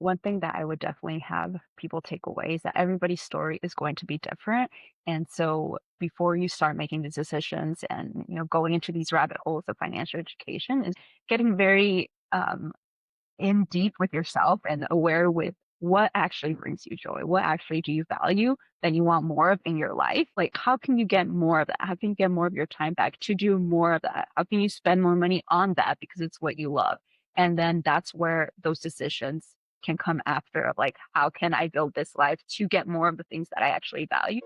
one thing that I would definitely have people take away is that everybody's story is going to be different. And so before you start making these decisions and, going into these rabbit holes of financial education is getting very in deep with yourself and aware with what actually brings you joy. What actually do you value that you want more of in your life? Like, how can you get more of that? How can you get more of your time back to do more of that? How can you spend more money on that because it's what you love? And then that's where those decisions can come after of like, how can I build this life to get more of the things that I actually value?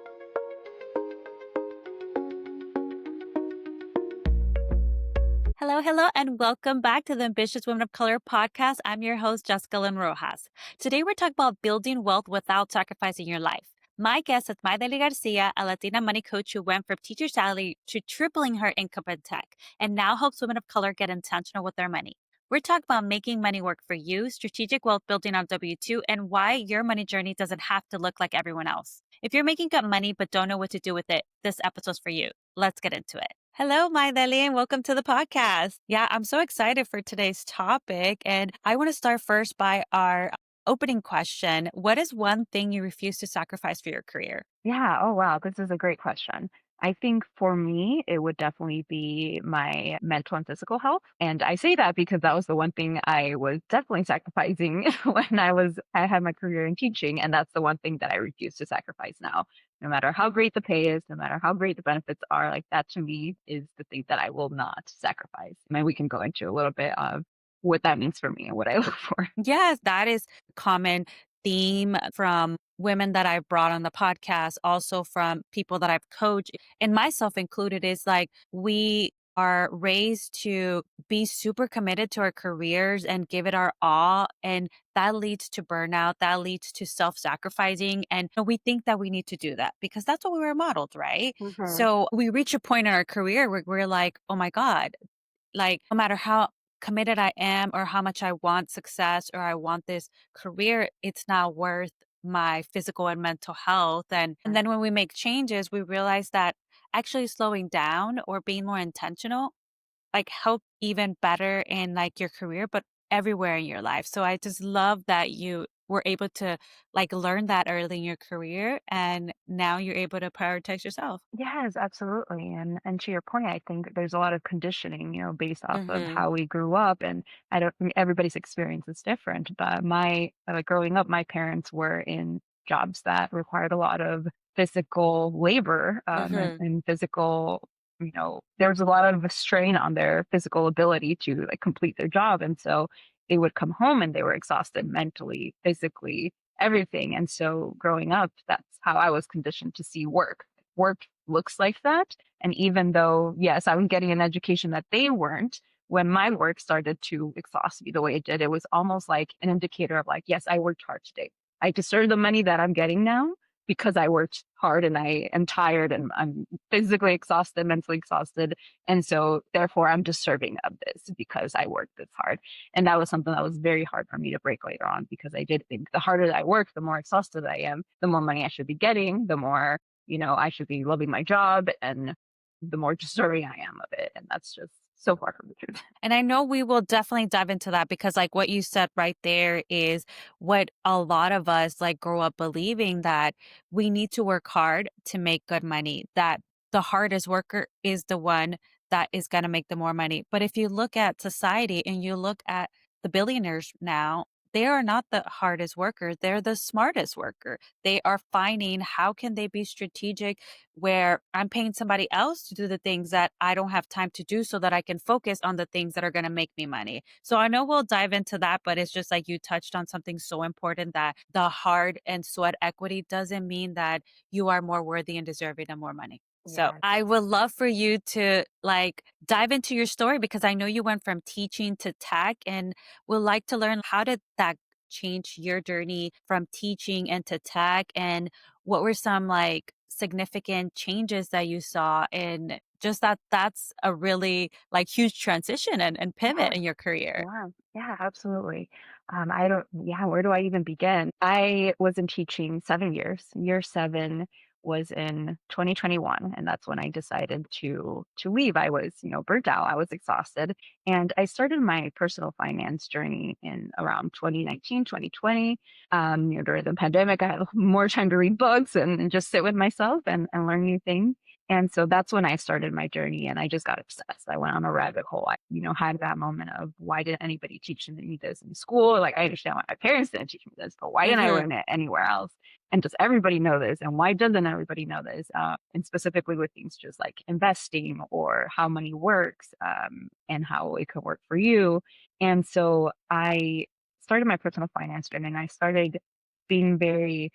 Hello, hello, and welcome back to the Ambitious Women of Color podcast. I'm your host, Jessica Lynn Rojas. Today, we're talking about building wealth without sacrificing your life. My guest is Maideli Garcia, a Latina money coach who went from teacher salary to tripling her income in tech and now helps women of color get intentional with their money. We're talking about making money work for you, strategic wealth building on W-2, and why your money journey doesn't have to look like everyone else. If you're making good money but don't know what to do with it, this episode's for you. Let's get into it. Hello, Maideli, and welcome to the podcast. Yeah, I'm so excited for today's topic. And I want to start first by our opening question. What is one thing you refuse to sacrifice for your career? Yeah. Oh, wow. This is a great question. I think for me, it would definitely be my mental and physical health. And I say that because that was the one thing I was definitely sacrificing when I had my career in teaching. And that's the one thing that I refuse to sacrifice now. No matter how great the pay is, no matter how great the benefits are, like that to me is the thing that I will not sacrifice. And we can go into a little bit of what that means for me and what I look for. Yes, that is a common theme from women that I've brought on the podcast, also from people that I've coached, and myself included, is like we are raised to be super committed to our careers and give it our all. And that leads to burnout, that leads to self sacrificing. And we think that we need to do that because that's what we were modeled, right? Mhm. So we reach a point in our career where we're like, oh my God, like, no matter how committed I am or how much I want success or I want this career, it's not worth my physical and mental health. And then when we make changes, we realize that actually slowing down or being more intentional like help even better in like your career, but everywhere in your life. So I just love that you were able to like learn that early in your career and now you're able to prioritize yourself. Yes, absolutely. And to your point, I think there's a lot of conditioning, based off of Mhm. how we grew up. And I don't think everybody's experience is different. But my growing up, my parents were in jobs that required a lot of physical labor Mhm. and physical, there was a lot of strain on their physical ability to like complete their job. And so they would come home and they were exhausted mentally, physically, everything. And so growing up, that's how I was conditioned to see work looks like that. And even though, yes, I was getting an education that they weren't, when my work started to exhaust me the way it did, it was almost like an indicator of like, yes, I worked hard today. I deserve the money that I'm getting now because I worked hard and I am tired and I'm physically exhausted, mentally exhausted. And so therefore I'm deserving of this because I worked this hard. And that was something that was very hard for me to break later on because I did think the harder I work, the more exhausted I am, the more money I should be getting, the more I should be loving my job and the more deserving I am of it. And that's just so far from the truth. And I know we will definitely dive into that because like what you said right there is what a lot of us like grow up believing that we need to work hard to make good money, that the hardest worker is the one that is going to make the more money. But if you look at society and you look at the billionaires now, they are not the hardest worker, they're the smartest worker. They are finding how can they be strategic where I'm paying somebody else to do the things that I don't have time to do so that I can focus on the things that are going to make me money. So I know we'll dive into that, but it's just like you touched on something so important that the hard and sweat equity doesn't mean that you are more worthy and deserving of more money. So Yes. I would love for you to like dive into your story because I know you went from teaching to tech and would like to learn how did that change your journey from teaching into tech and what were some like significant changes that you saw in just that's a really like huge transition and pivot Yeah. in your career? Wow. Yeah, absolutely. Yeah, where do I even begin? I was in teaching 7 years. Year seven was in 2021, and that's when I decided to leave. I was, burnt out. I was exhausted, and I started my personal finance journey in around 2019, 2020. During the pandemic, I had more time to read books and just sit with myself and learn new things. And so that's when I started my journey and I just got obsessed. I went on a rabbit hole. I, had that moment of why didn't anybody teach me this in school? Like I understand why my parents didn't teach me this, but why didn't I Mhm. learn it anywhere else? And does everybody know this? And why doesn't everybody know this? And specifically with things just like investing or how money works, and how it could work for you. And so I started my personal finance journey and I started being very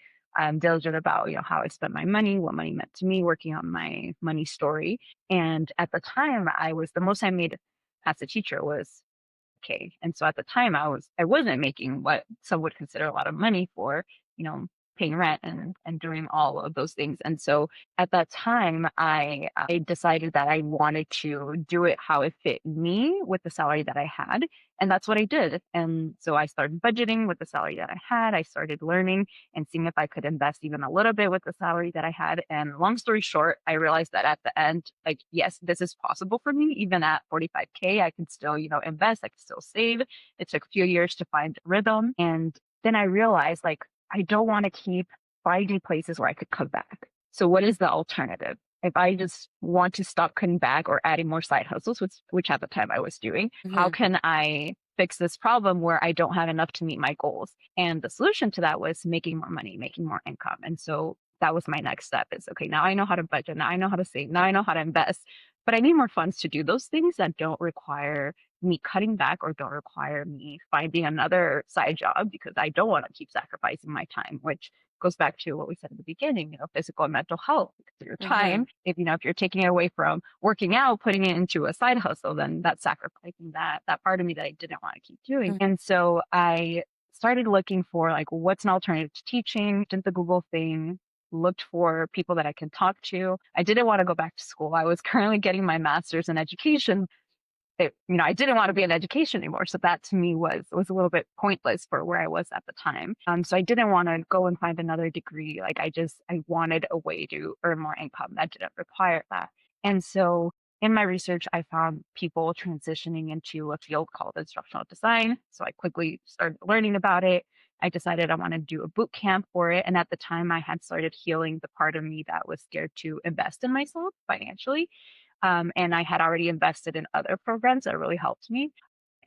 diligent about how I spent my money, what money meant to me, working on my money story. And at the time, I was the most I made as a teacher was okay. And so at the time, I wasn't making what some would consider a lot of money for you know paying rent and doing all of those things. And so at that time, I decided that I wanted to do it how it fit me with the salary that I had. And that's what I did. And so I started budgeting with the salary that I had. I started learning and seeing if I could invest even a little bit with the salary that I had. And long story short, I realized that at the end, like, yes, this is possible for me. Even at 45K, I can still, invest, I can still save. It took a few years to find rhythm. And then I realized, like, I don't want to keep finding places where I could cut back. So what is the alternative? If I just want to stop cutting back or adding more side hustles, which at the time I was doing, how Mhm. can I fix this problem where I don't have enough to meet my goals? And the solution to that was making more money, making more income. And so that was my next step is okay, now I know how to budget, now I know how to save, now I know how to invest. But I need more funds to do those things that don't require me cutting back or don't require me finding another side job because I don't want to keep sacrificing my time, which goes back to what we said at the beginning, physical and mental health. Because your Mhm. time, if you're taking it away from working out, putting it into a side hustle, then that's sacrificing that part of me that I didn't want to keep doing. Mhm. And so I started looking for like what's an alternative to teaching, did the Google thing, looked for people that I can talk to. I didn't want to go back to school. I was currently getting my master's in education. I didn't want to be in education anymore. So that to me was a little bit pointless for where I was at the time. So I didn't want to go and find another degree. Like I wanted a way to earn more income that didn't require that. And so in my research, I found people transitioning into a field called instructional design. So I quickly started learning about it. I decided I wanted to do a boot camp for it. And at the time, I had started healing the part of me that was scared to invest in myself financially. And I had already invested in other programs that really helped me.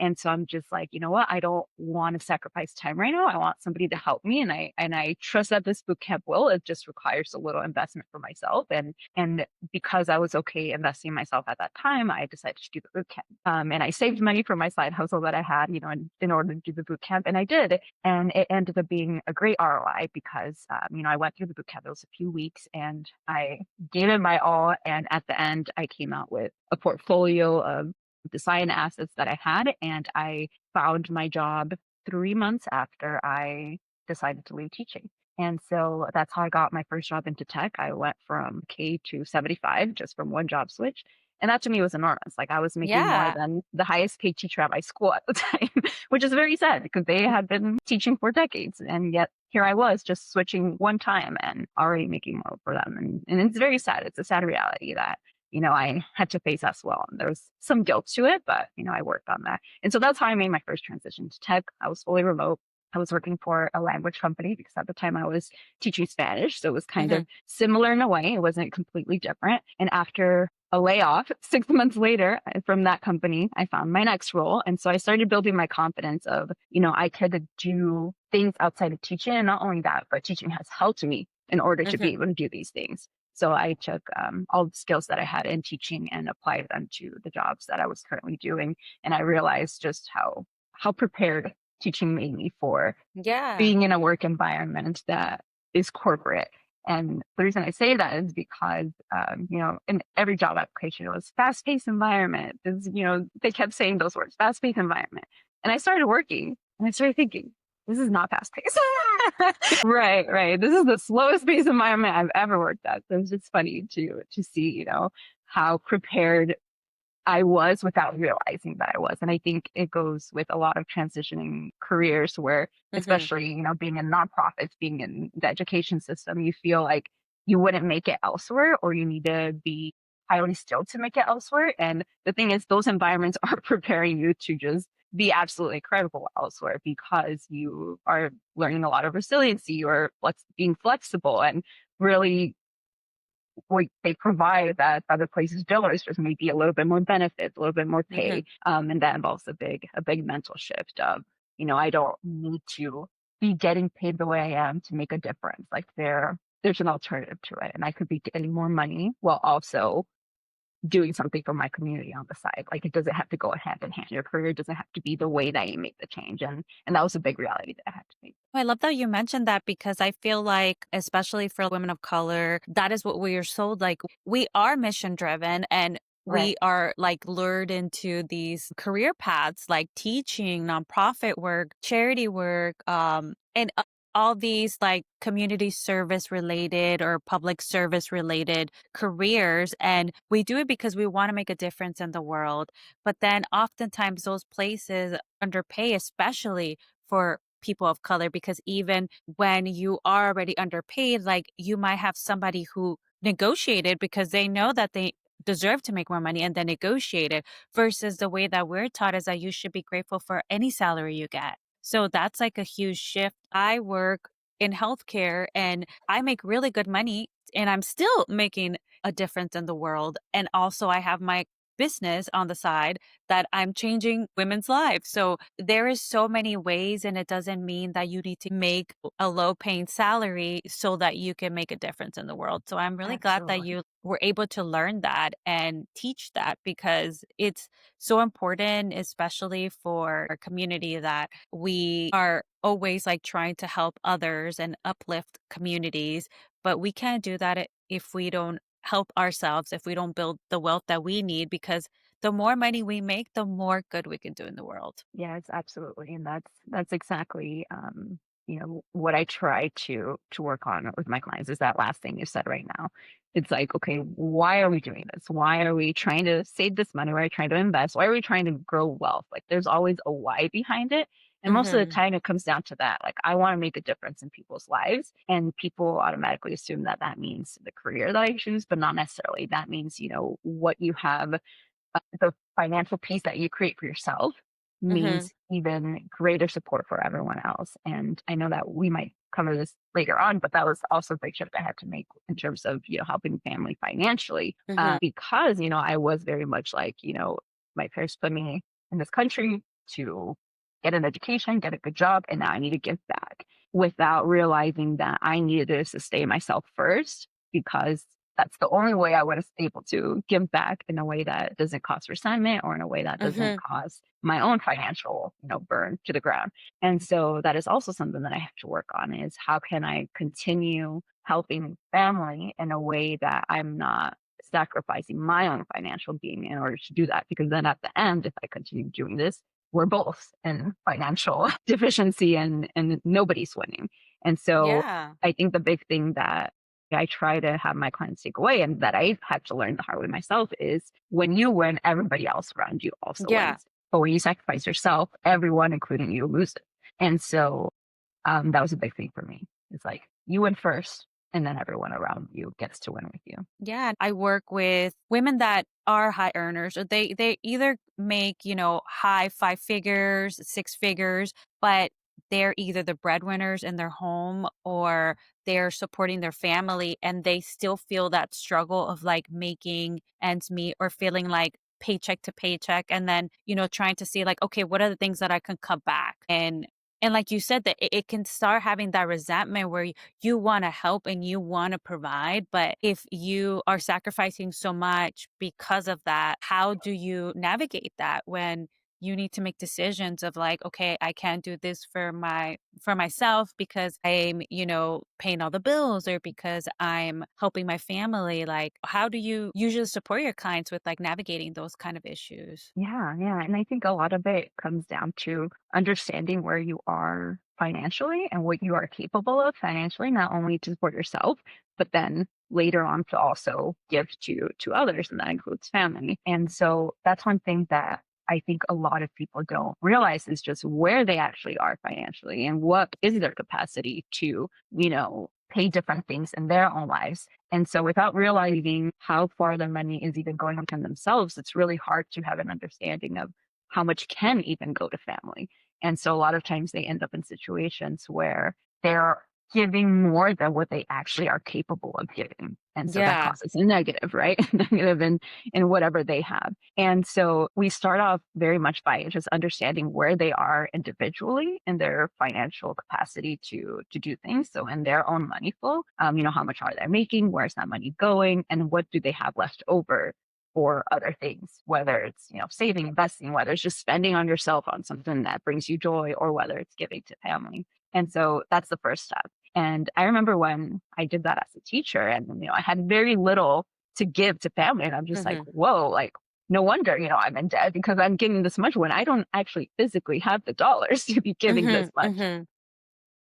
And so I'm just like, you know what? I don't want to sacrifice time right now. I want somebody to help me. And I trust that this boot camp will. It just requires a little investment for myself. And because I was okay investing in myself at that time, I decided to do the boot camp. And I saved money for my side hustle that I had, in order to do the boot camp. And I did. And it ended up being a great ROI because I went through the boot camp. It was a few weeks and I gave it my all. And at the end, I came out with a portfolio of design assets that I had. And I found my job 3 months after I decided to leave teaching. And so that's how I got my first job into tech. I went from K to 75 just from one job switch. And that to me was enormous. Like I was making more Yeah. than the highest paid teacher at my school at the time, which is very sad because they had been teaching for decades. And yet here I was just switching one time and already making more for them. And it's very sad. It's a sad reality that I had to face as well. And there was some guilt to it, but, I worked on that. And so that's how I made my first transition to tech. I was fully remote. I was working for a language company because at the time I was teaching Spanish. So it was kind Mhm. of similar in a way. It wasn't completely different. And after a layoff 6 months later from that company, I found my next role. And so I started building my confidence of, I could do things outside of teaching. And not only that, but teaching has helped me in order to be Mhm. able to do these things. So I took all the skills that I had in teaching and applied them to the jobs that I was currently doing. And I realized just how prepared teaching made me for Yeah. being in a work environment that is corporate. And the reason I say that is because, in every job application, it was fast paced environment. They kept saying those words, fast paced environment. And I started working and I started thinking, this is not fast paced. Right, right. This is the slowest paced environment I've ever worked at. So it's just funny to see, how prepared I was without realizing that I was. And I think it goes with a lot of transitioning careers where, Mhm. especially, being in nonprofits, being in the education system, you feel like you wouldn't make it elsewhere, or you need to be highly skilled to make it elsewhere. And the thing is, those environments are preparing you to just be absolutely incredible elsewhere because you are learning a lot of resiliency or being flexible and really what they provide that other places don't is just maybe a little bit more benefits, a little bit more pay. Mhm. And that involves a big mental shift of, I don't need to be getting paid the way I am to make a difference. Like there's an alternative to it. And I could be getting more money while also doing something for my community on the side. Like it doesn't have to go hand in hand. Your career doesn't have to be the way that you make the change. And that was a big reality that I had to make. I love that you mentioned that because I feel like, especially for women of color, that is what we are sold. Like, we are mission driven and we Right. are like lured into these career paths like teaching, nonprofit work, charity work, and all these like community service related or public service related careers. And we do it because we want to make a difference in the world. But then oftentimes those places underpay, especially for people of color, because even when you are already underpaid, like you might have somebody who negotiated because they know that they deserve to make more money and then negotiated versus the way that we're taught is that you should be grateful for any salary you get. So that's like a huge shift. I work in healthcare and I make really good money and I'm still making a difference in the world. And also I have my business on the side that I'm changing women's lives. So there is so many ways and it doesn't mean that you need to make a low paying salary so that you can make a difference in the world. So I'm really glad that Absolutely. you were able to learn that and teach that because it's so important, especially for our community that we are always like trying to help others and uplift communities, but we can't do that if we don't help ourselves, if we don't build the wealth that we need, because the more money we make, the more good we can do in the world. Yes, absolutely, and that's exactly, what I try to work on with my clients is that last thing you said right now. It's like, okay, why are we doing this? Why are we trying to save this money? Why are we trying to invest? Why are we trying to grow wealth? Like, there's always a why behind it, and most of the Mhm. time it comes down to that. Like, I want to make a difference in people's lives, and people automatically assume that that means the career that I choose, but not necessarily. That means what you have the financial peace that you create for yourself Mhm. means even greater support for everyone else. And I know that we might cover this later on, but that was also a big shift I had to make in terms of, helping family financially, Mhm. because, I was very much like, my parents put me in this country to get an education, get a good job, and now I need to give back without realizing that I needed to sustain myself first because that's the only way I was able to give back in a way that doesn't cause resentment or in a way that doesn't Mhm. cause my own financial, burn to the ground. And so that is also something that I have to work on is how can I continue helping family in a way that I'm not sacrificing my own financial being in order to do that? Because then at the end, if I continue doing this, we're both in financial deficiency and nobody's winning. And so Yeah. I think the big thing that I try to have my clients take away and that I had to learn the hard way myself is when you win, everybody else around you also Yeah. wins. But when you sacrifice yourself, everyone, including you, loses. And so that was a big thing for me. It's like you win first, and then everyone around you gets to win with you. Yeah, I work with women that are high earners or they either make, high five figures, six figures, but they're either the breadwinners in their home or they're supporting their family and they still feel that struggle of like making ends meet or feeling like paycheck to paycheck and then, trying to see like, okay, what are the things that I can cut back? And like you said, that it can start having that resentment where you want to help and you want to provide. But if you are sacrificing so much because of that, how do you navigate that when you need to make decisions of like, okay, I can't do this for myself because I'm, paying all the bills or because I'm helping my family. Like, how do you usually support your clients with like navigating those kind of issues? Yeah, yeah. And I think a lot of it comes down to understanding where you are financially and what you are capable of financially, not only to support yourself, but then later on to also give to others, and that includes family. And so that's one thing that I think a lot of people don't realize is just where they actually are financially and what is their capacity to, pay different things in their own lives. And so without realizing how far their money is even going within themselves, it's really hard to have an understanding of how much can even go to family. And so a lot of times they end up in situations where they're giving more than what they actually are capable of giving. And so that Yeah. causes a negative, right? Negative in whatever they have. And so we start off very much by just understanding where they are individually in their financial capacity to do things. So in their own money flow, how much are they making? Where's that money going? And what do they have left over for other things, whether it's, saving, investing, whether it's just spending on yourself on something that brings you joy, or whether it's giving to family. And so that's the first step. And I remember when I did that as a teacher and, I had very little to give to family. And I'm just like, Mhm. whoa, like, no wonder, I'm in debt because I'm giving this much when I don't actually physically have the dollars to be giving this Mhm. much. Mhm.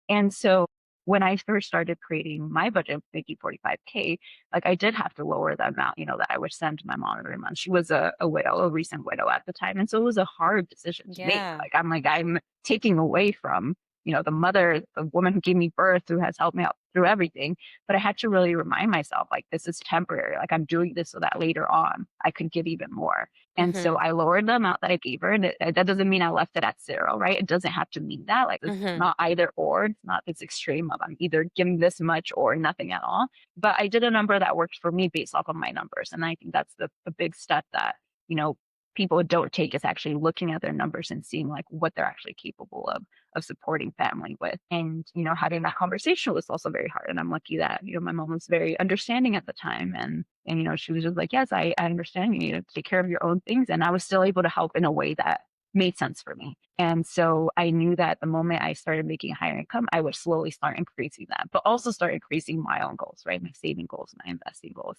And so when I first started creating my budget, making 45K, like I did have to lower the amount, that I would send to my mom every month. She was a widow, a recent widow at the time. And so it was a hard decision to make. Yeah. I'm taking away from, the mother, the woman who gave me birth, who has helped me out through everything. But I had to really remind myself, like, this is temporary. Like, I'm doing this so that later on I could give even more. And so Mhm. I lowered the amount that I gave her, and that doesn't mean I left it at 0, right? It doesn't have to mean that, like, it's Mhm. not either or, it's not this extreme of I'm either giving this much or nothing at all, but I did a number that worked for me based off of my numbers, and I think that's the big step that, you know, people don't take, is actually looking at their numbers and seeing, like, what they're actually capable of supporting family with, and, having that conversation was also very hard, and I'm lucky that, my mom was very understanding at the time, and, she was just like, "Yes, I understand you need to take care of your own things." And I was still able to help in a way that made sense for me. And so I knew that the moment I started making a higher income, I would slowly start increasing that, but also start increasing my own goals, right? My saving goals, my investing goals.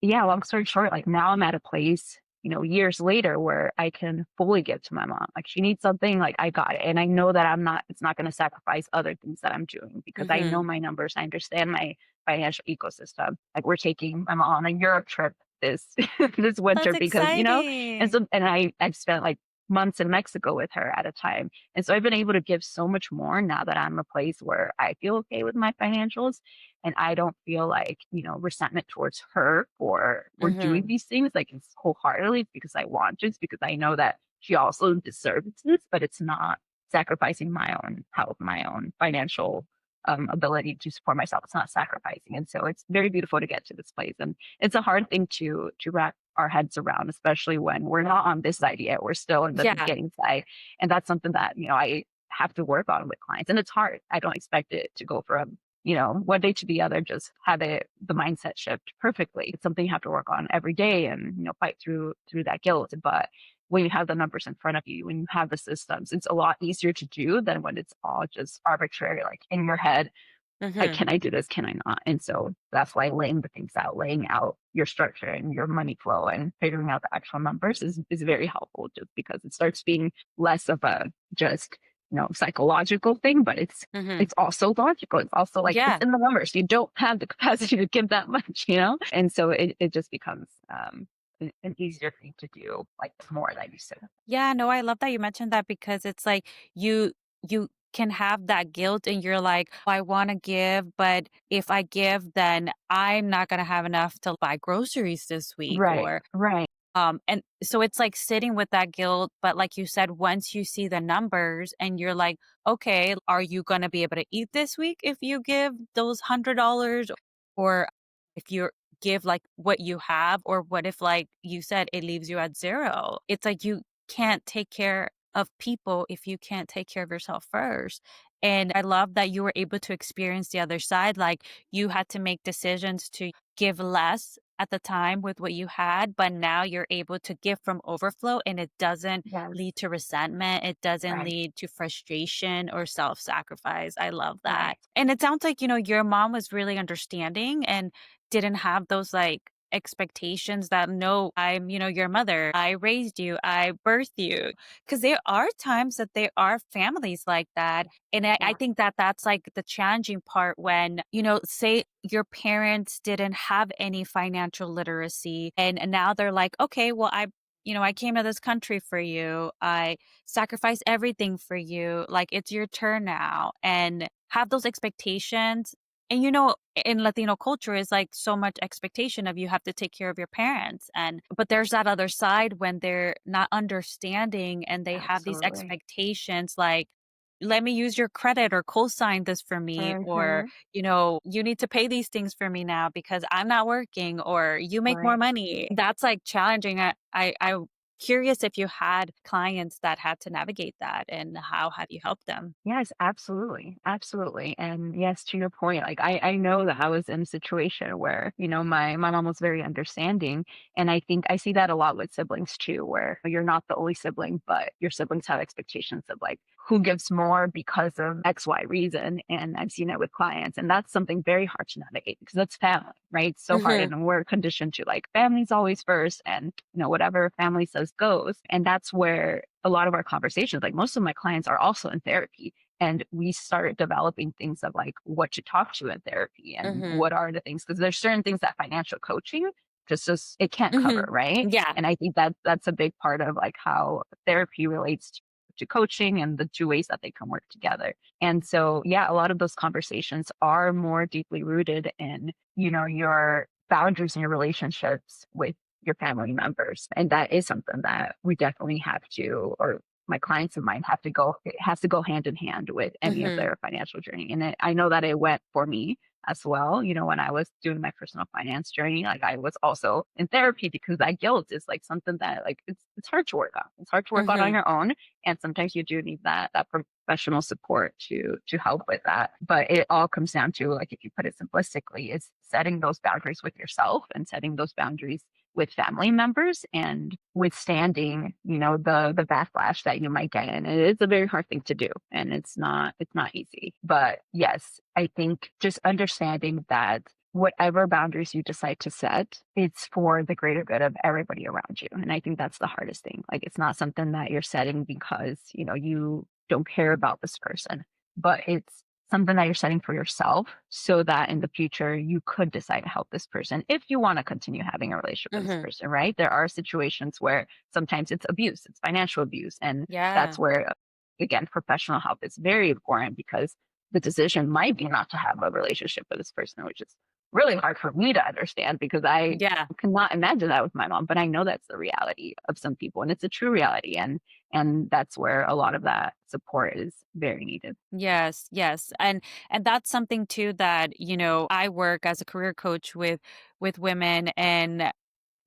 Yeah, long story short, like now I'm at a place, years later where I can fully give to my mom. Like she needs something, like I got it. And I know that it's not going to sacrifice other things that I'm doing because I know Mhm. my numbers. I understand my financial ecosystem. Like we're taking my mom on a Europe trip this this That's winter because, and exciting. so and I've spent like months in Mexico with her at a time. And so I've been able to give so much more now that I'm a place where I feel okay with my financials, and I don't feel like, resentment towards her for doing Mhm. these things. Like it's wholeheartedly because I want to, it's because I know that she also deserves this, but it's not sacrificing my own health, my own financial ability to support myself. It's not sacrificing. And so it's very beautiful to get to this place. And it's a hard thing to wrap our heads around, especially when we're not on this side yet. We're still in the Yeah. beginning side. And that's something that, I have to work on with clients. And it's hard. I don't expect it to go from, one day to the other, just have the mindset shift perfectly. It's something you have to work on every day and, fight through that guilt. But when you have the numbers in front of you, when you have the systems, it's a lot easier to do than when it's all just arbitrary, like in your head, like, Mhm. can I do this? Can I not? And so that's why laying the things out, laying out your structure and your money flow and figuring out the actual numbers is very helpful, just because it starts being less of a just, psychological thing, but it's Mhm. it's also logical. It's also like it's Yeah. in the numbers. You don't have the capacity to give that much, And so it just becomes an easier thing to do, like the more that you said. Yeah, no, I love that you mentioned that because it's like you can have that guilt and you're like, "I wanna give, but if I give, then I'm not gonna have enough to buy groceries this week," Right, or right. and so it's like sitting with that guilt, but like you said, once you see the numbers and you're like, okay, are you going to be able to eat this week if you give those $100, or if you give like what you have, or what if, like you said, it leaves you at 0? It's like you can't take care of people if you can't take care of yourself first. And I love that you were able to experience the other side. Like you had to make decisions to give less at the time with what you had, but now you're able to give from overflow and it doesn't Yes, lead to resentment. It doesn't right, lead to frustration or self sacrifice. I love that. right. And it sounds like, your mom was really understanding and didn't have those like expectations that no, I'm, your mother. I raised you. I birthed you. Cause there are times that there are families like that. And I Yeah, think that that's like the challenging part when, say your parents didn't have any financial literacy and now they're like, okay, well, I came to this country for you. I sacrificed everything for you. Like it's your turn now, and have those expectations. And in Latino culture is like so much expectation of you have to take care of your parents and but there's that other side when they're not understanding and they have these Absolutely. expectations like let me use your credit or co-sign this for me or Mhm. you need to pay these things for me now because I'm not working or you make more Right. money. That's like challenging. I'm curious if you had clients that had to navigate that and how have you helped them? Yes, absolutely. Absolutely. And yes, to your point, like I know that I was in a situation where, my mom was very understanding. And I think I see that a lot with siblings too, where you're not the only sibling, but your siblings have expectations of like who gives more because of XY reason. And I've seen it with clients. And that's something very hard to navigate because that's family, right? It's so hard. Mhm. And we're conditioned to like family's always first and whatever family says goes. And that's where a lot of our conversations, like most of my clients are also in therapy and we started developing things of like what to talk to in therapy and Mhm. what are the things because there's certain things that financial coaching just it can't cover, Mhm. right? Yeah. And I think that that's a big part of like how therapy relates to coaching and the two ways that they can work together. And so yeah, a lot of those conversations are more deeply rooted in, your boundaries and your relationships with your family members. And that is something that we definitely have to, or my clients of mine have to go, it has to go hand in hand with any of Mhm. their financial journey. And I know that it went for me as well. When I was doing my personal finance journey, like I was also in therapy because that guilt is like something that like it's hard to work on. It's hard to work on Mhm. your own. And sometimes you do need that professional support to help with that. But it all comes down to like if you put it simplistically, is setting those boundaries with yourself and setting those boundaries with family members and withstanding, the backlash that you might get. And it is a very hard thing to do. And it's not easy. But yes, I think just understanding that whatever boundaries you decide to set, it's for the greater good of everybody around you. And I think that's the hardest thing. Like it's not something that you're setting because, you don't care about this person, but it's something that you're setting for yourself so that in the future you could decide to help this person if you want to continue having a relationship with this Mhm. person, right? There are situations where sometimes it's abuse, it's financial abuse. And that's Yeah. where, again, professional help is very important because the decision might be not to have a relationship with this person, which is really hard for me to understand because I Yeah. cannot imagine that with my mom, but I know that's the reality of some people and it's a true reality. And that's where a lot of that support is very needed. Yes, yes. And that's something too that, I work as a career coach with women and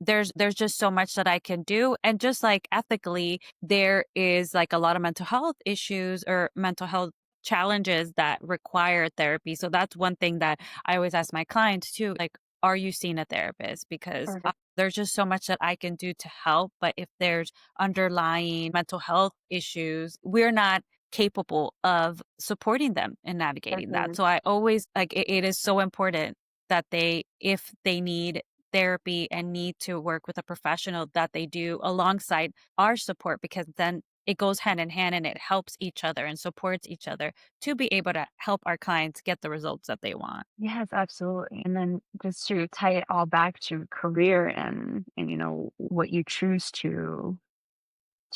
there's just so much that I can do and just like ethically there is like a lot of mental health issues or mental health challenges that require therapy. So that's one thing that I always ask my clients too like are you seeing a therapist because Perfect. there's just so much that I can do to help but if there's underlying mental health issues we're not capable of supporting them and navigating that. Mhm. So I always like it is so important that they if they need therapy and need to work with a professional that they do alongside our support because then it goes hand in hand and it helps each other and supports each other to be able to help our clients get the results that they want. Yes, absolutely. And then just to tie it all back to career and what you choose to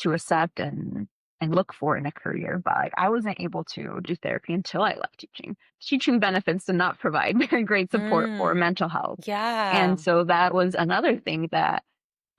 accept and look for in a career. But like, I wasn't able to do therapy until I left teaching. Teaching benefits did not provide very great support for Mm, mental health. yeah. And so that was another thing that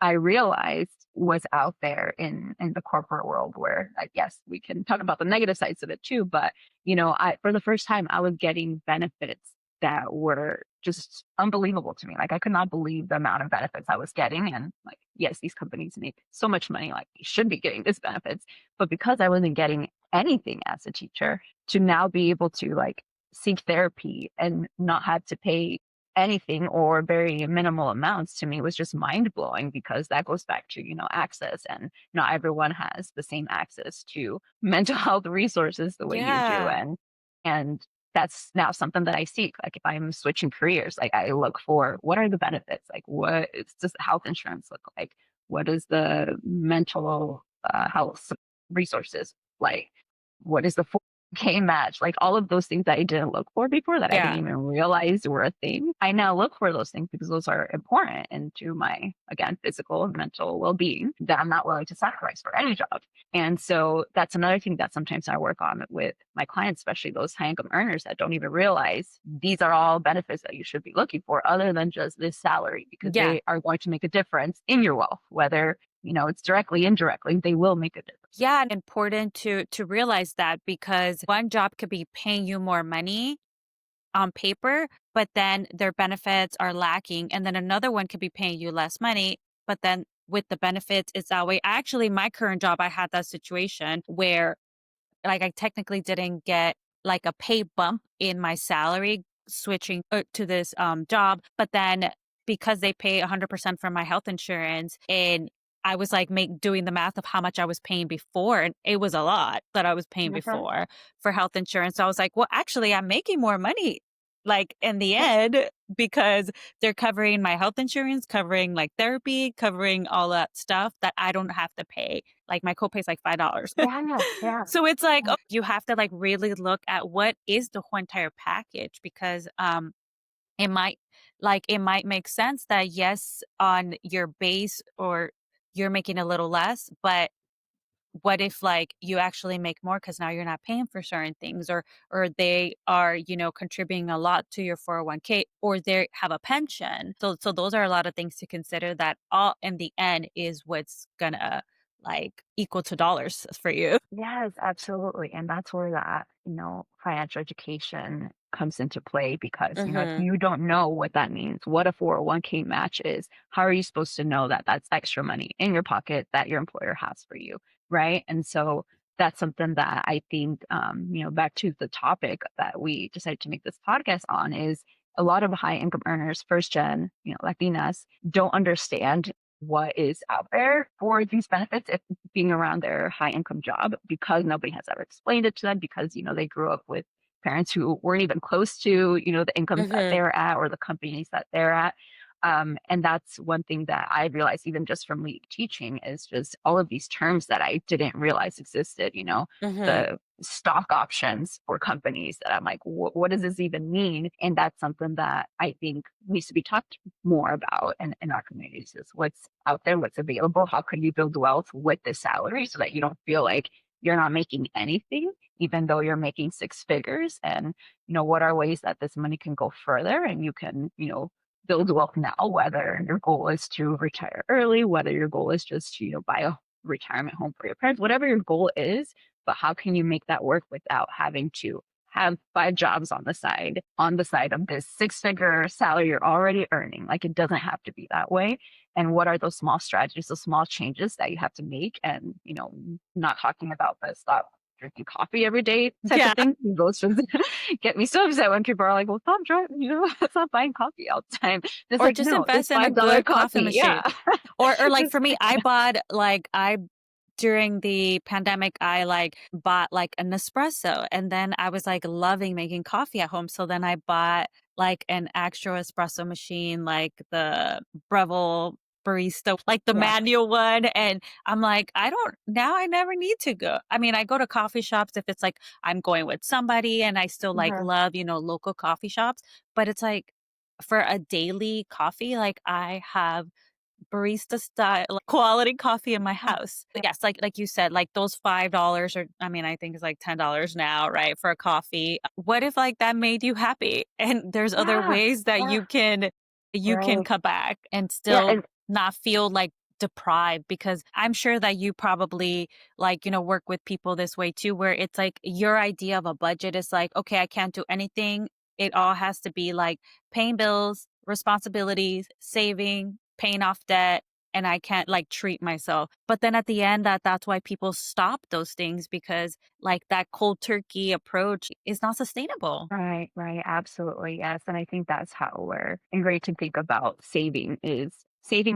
I realized was out there in the corporate world where like yes, we can talk about the negative sides of it too, but I for the first time I was getting benefits that were just unbelievable to me. Like I could not believe the amount of benefits I was getting and like yes, these companies make so much money like they should be getting these benefits, but because I wasn't getting anything as a teacher to now be able to like seek therapy and not have to pay anything or very minimal amounts to me was just mind blowing because that goes back to, access and not everyone has the same access to mental health resources the way you do. Yeah. And that's now something that I seek. Like if I'm switching careers, like I look for what are the benefits? Like does health insurance look like? What is the mental health resources like? What is the K match, like all of those things that I didn't look for before that I didn't Yeah. even realize were a thing. I now look for those things because those are important into my, again, physical and mental well-being that I'm not willing to sacrifice for any job. And so that's another thing that sometimes I work on with my clients, especially those high income earners that don't even realize these are all benefits that you should be looking for other than just this salary, because Yeah. they are going to make a difference in your wealth, whether, it's directly, indirectly, they will make a difference. Yeah, and important to realize that because one job could be paying you more money on paper, but then their benefits are lacking. And then another one could be paying you less money, but then with the benefits, it's that way. Actually, my current job, I had that situation where like I technically didn't get like a pay bump in my salary switching to this job, but then because they pay 100% from my health insurance and I was like doing the math of how much I was paying before and it was a lot that I was paying Okay. before for health insurance. So I was like, well, actually I'm making more money like in the Yeah. end because they're covering my health insurance, covering like therapy, covering all that stuff that I don't have to pay. Like my copay is like $5. Yeah. Yeah. So it's like, oh, you have to like really look at what is the whole entire package because it might it might make sense that yes, on your base or you're making a little less, but what if like you actually make more because now you're not paying for certain things or they are contributing a lot to your 401k or they have a pension, so those are a lot of things to consider that all in the end is what's gonna like equal to dollars for you. Yes, absolutely. And that's where that, financial education comes into play because, if Mhm. you don't know what that means, what a 401k match is, how are you supposed to know that that's extra money in your pocket that your employer has for you? Right. And so that's something that I think, back to the topic that we decided to make this podcast on is a lot of high income earners, first gen, Latinas don't understand what is out there for these benefits if being around their high income job because nobody has ever explained it to them because they grew up with parents who weren't even close to the incomes that Mhm. they're at or the companies that they're at. And that's one thing that I realized even just from teaching is just all of these terms that I didn't realize existed, Mhm. the stock options for companies that I'm like, what does this even mean? And that's something that I think needs to be talked more about in our communities is what's out there, what's available. How can you build wealth with this salary so that you don't feel like you're not making anything, even though you're making six figures? And, what are ways that this money can go further and you can, build wealth now, whether your goal is to retire early, whether your goal is just to, buy a retirement home for your parents, whatever your goal is, but how can you make that work without having to have five jobs on the side of this six-figure salary you're already earning? Like it doesn't have to be that way. And what are those small strategies, those small changes that you have to make? And, not talking about the stop drinking coffee every day type of Yeah. thing. Those just get me so upset when people are like, well, stop driving, stop buying coffee all the time. It's Or like, just no, this invest in a $5 good coffee coffee. Yeah. machine. Or like Just for me, I bought like I during the pandemic, I like bought like an espresso and then I was like loving making coffee at home. So then I bought like an extra espresso machine, like the Breville barista, like the yeah. manual one. And I'm like, I never need to go. I mean, I go to coffee shops if it's like I'm going with somebody and I still like Mhm. love, local coffee shops. But it's like for a daily coffee, like I have barista style like, quality coffee in my Yeah. house. But yes, like you said, like those $5 or I mean, I think it's like $10 now, right, for a coffee. What if like that made you happy? And there's other Yeah. ways that Yeah. you can Right. cut back and Yeah. still And not feel like deprived because I'm sure that you probably like, work with people this way too, where it's like your idea of a budget is like, okay, I can't do anything. It all has to be like paying bills, responsibilities, saving, paying off debt, and I can't like treat myself. But then at the end that's why people stop those things because like that cold turkey approach is not sustainable. right, right, absolutely, yes, and I think that's how we're and great to think about saving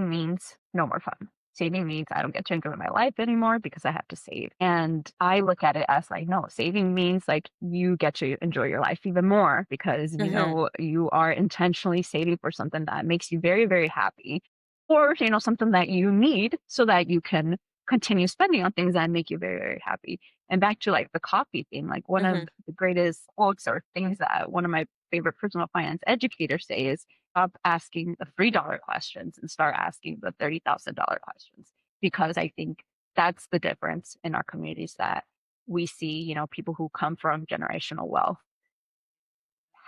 means no more fun. Saving means I don't get to enjoy my life anymore because I have to save. And I look at it as like, no, saving means like you get to enjoy your life even more because Mhm. you are intentionally saving for something that makes you very, very happy or something that you need so that you can continue spending on things that make you very, very happy. And back to like the coffee thing, like one of Mhm. the greatest quotes or things that one of my favorite personal finance educators say is stop asking the $3 questions and start asking the $30,000 questions. Because I think that's the difference in our communities that we see, people who come from generational wealth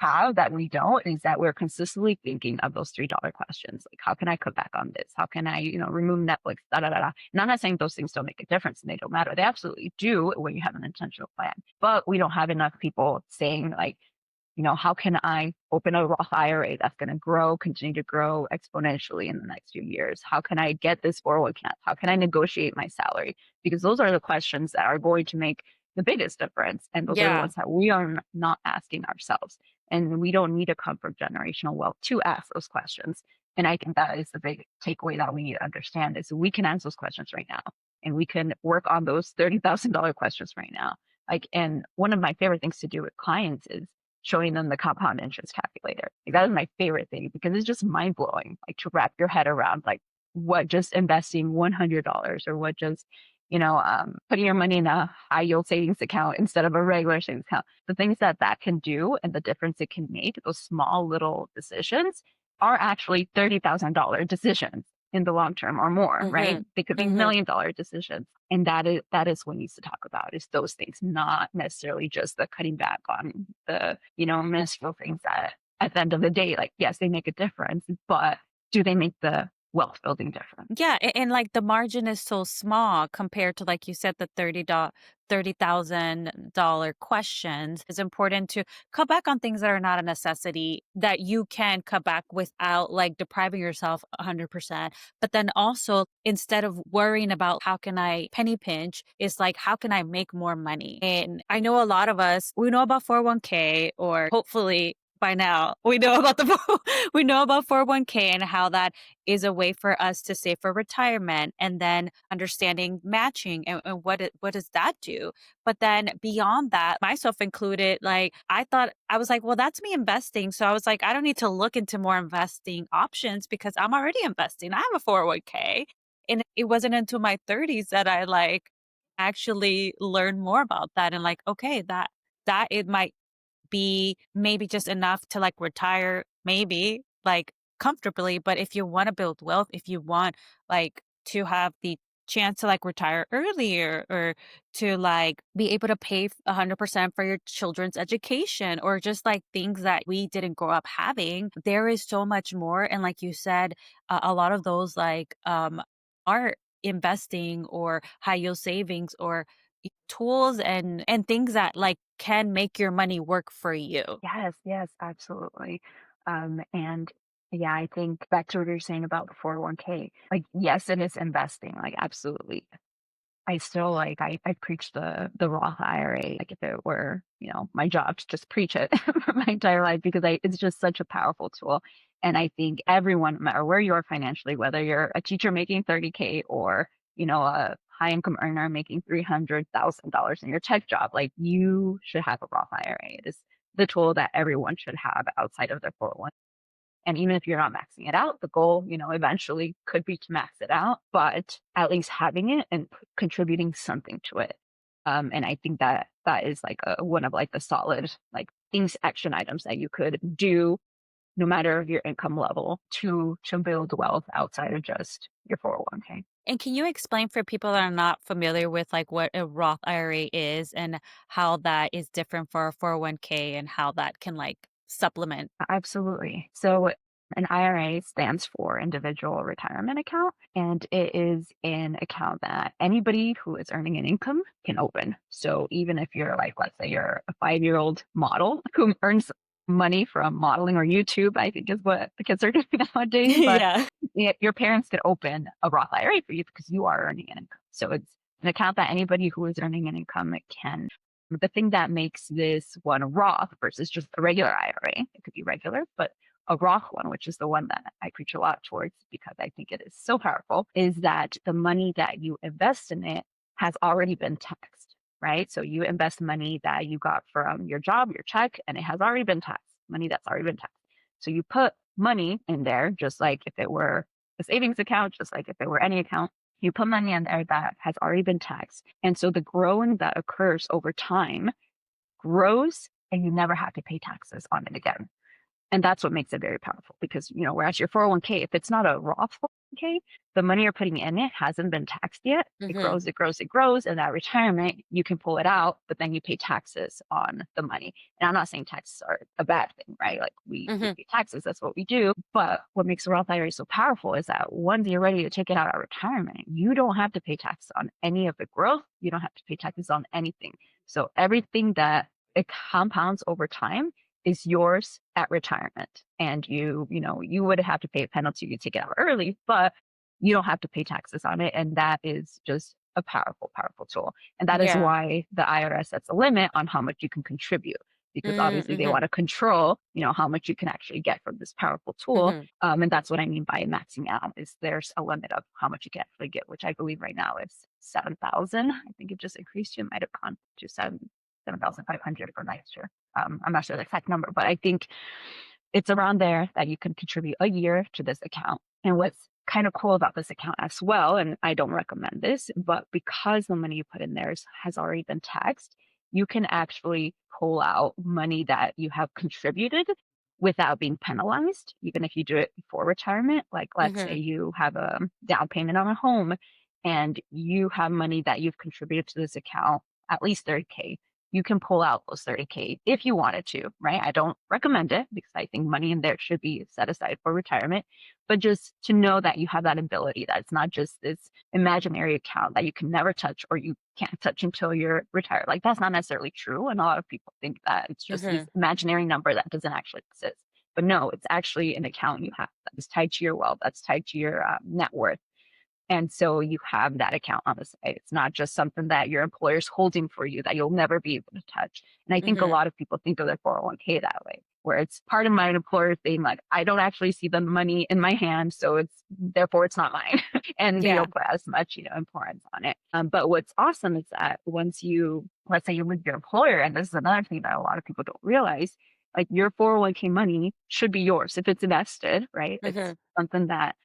have that we don't is that we're consistently thinking of those $3 questions. Like, how can I cut back on this? How can I, remove Netflix? Da da da da. And I'm not saying those things don't make a difference and they don't matter. They absolutely do when you have an intentional plan. But we don't have enough people saying like, how can I open a Roth IRA that's going to grow, continue to grow exponentially in the next few years? How can I get this 401k? How can I negotiate my salary? Because those are the questions that are going to make the biggest difference. And those are the Yeah. ones that we are not asking ourselves. And we don't need to come from generational wealth to ask those questions. And I think that is the big takeaway that we need to understand is we can answer those questions right now. And we can work on those $30,000 questions right now. Like, and one of my favorite things to do with clients is showing them the compound interest calculator. Like, that is my favorite thing because it's just mind blowing, like to wrap your head around like what just investing $100 or what just, putting your money in a high yield savings account instead of a regular savings account. The things that that can do and the difference it can make, those small little decisions are actually $30,000 decisions in the long term or more, right? Mhm. They could be Mhm. $1 million decisions. And that is what needs to talk about is those things, not necessarily just the cutting back on the, minuscule things that at the end of the day, like, yes, they make a difference, but do they make the wealth building difference? Yeah, and, like, the margin is so small compared to, like you said, the $30,000 questions. It's important to cut back on things that are not a necessity that you can cut back without, like, depriving yourself 100%. But then also, instead of worrying about how can I penny pinch, it's like, how can I make more money? And I know a lot of us, we know about 401k or hopefully by now we know about we know about 401k and how that is a way for us to save for retirement and then understanding matching and what does that do. But then beyond that, myself included, like I thought I was like, well, that's me investing. So I was like, I don't need to look into more investing options because I'm already investing. I have a 401k. And it wasn't until my 30s that I like actually learned more about that and like, okay, that it might be maybe just enough to like retire, maybe like comfortably. But if you want to build wealth, if you want like to have the chance to like retire earlier or to like be able to pay 100% for your children's education or just like things that we didn't grow up having, there is so much more. And like you said, a lot of those like are investing or high yield savings or tools and things that like can make your money work for you. Yes, yes, absolutely. And yeah, I think back to what you're saying about the 401k, like, yes, it is investing, like, absolutely. I still like I preach the Roth IRA like if it were, my job to just preach it for my entire life because it's just such a powerful tool. And I think everyone, no matter where you are financially, whether you're a teacher making 30K or, a high income earner making $300,000 in your tech job, like you should have a Roth IRA. It is the tool that everyone should have outside of their 401. And even if you're not maxing it out, the goal, eventually could be to max it out, but at least having it and contributing something to it. And I think that that is like one of like the solid like things, action items that you could do no matter your income level to build wealth outside of just your 401k. And can you explain for people that are not familiar with like what a Roth IRA is and how that is different for a 401k and how that can like supplement? Absolutely. So an IRA stands for individual retirement account, and it is an account that anybody who is earning an income can open. So even if you're like, let's say you're a 5-year-old model who earns money from modeling or YouTube, I think is what the kids are doing nowadays, but Yeah. your parents could open a Roth IRA for you because you are earning an income. So it's an account that anybody who is earning an income can. The thing that makes this one a Roth versus just a regular IRA, it could be regular, but a Roth one, which is the one that I preach a lot towards because I think it is so powerful, is that the money that you invest in it has already been taxed, right? So you invest money that you got from your job, your check, and it has already been taxed, money that's already been taxed. So you put money in there, just like if it were a savings account, just like if it were any account, You put money in there that has already been taxed. And so the growing that occurs over time grows and you never have to pay taxes on it again. And that's what makes it very powerful because, whereas your 401k, if it's not a Roth 401k, the money you're putting in it hasn't been taxed yet. It Mhm. grows, it grows, it grows. And that retirement, you can pull it out, but then you pay taxes on the money. And I'm not saying taxes are a bad thing, right? Like we Mhm. pay taxes, that's what we do. But what makes a Roth IRA so powerful is that once you're ready to take it out at retirement, you don't have to pay taxes on any of the growth. You don't have to pay taxes on anything. So everything that it compounds over time is yours at retirement. And you would have to pay a penalty to take it out early, but you don't have to pay taxes on it. And that is just a powerful, powerful tool. And that is Yeah. why the IRS sets a limit on how much you can contribute. Because obviously they Mhm. want to control, how much you can actually get from this powerful tool. Mhm. And that's what I mean by maxing out is there's a limit of how much you can actually get, which I believe right now is 7,000. I think it just increased. It might have gone to 7,500 for next year. I'm not sure the exact number, but I think it's around there that you can contribute a year to this account. And what's kind of cool about this account as well, and I don't recommend this, but because the money you put in there has already been taxed, you can actually pull out money that you have contributed without being penalized, even if you do it before retirement. Like, let's say Mhm. you have a down payment on a home and you have money that you've contributed to this account, at least 30K. You can pull out those 30K if you wanted to, right? I don't recommend it because I think money in there should be set aside for retirement, but just to know that you have that ability, that it's not just this imaginary account that you can never touch or you can't touch until you're retired. Like that's not necessarily true. And a lot of people think that it's just this Mhm. imaginary number that doesn't actually exist. But no, it's actually an account you have that is tied to your wealth, that's tied to your net worth. And so you have that account on the side. It's not just something that your employer's holding for you that you'll never be able to touch. And I think a Mhm. lot of people think of their 401k that way, where it's part of my employer thing, like, I don't actually see the money in my hand, so therefore it's not mine. And they Yeah. don't put as much, importance on it. But what's awesome is that once let's say you leave your employer, and this is another thing that a lot of people don't realize, like your 401k money should be yours if it's invested, right? It's Mhm. something that,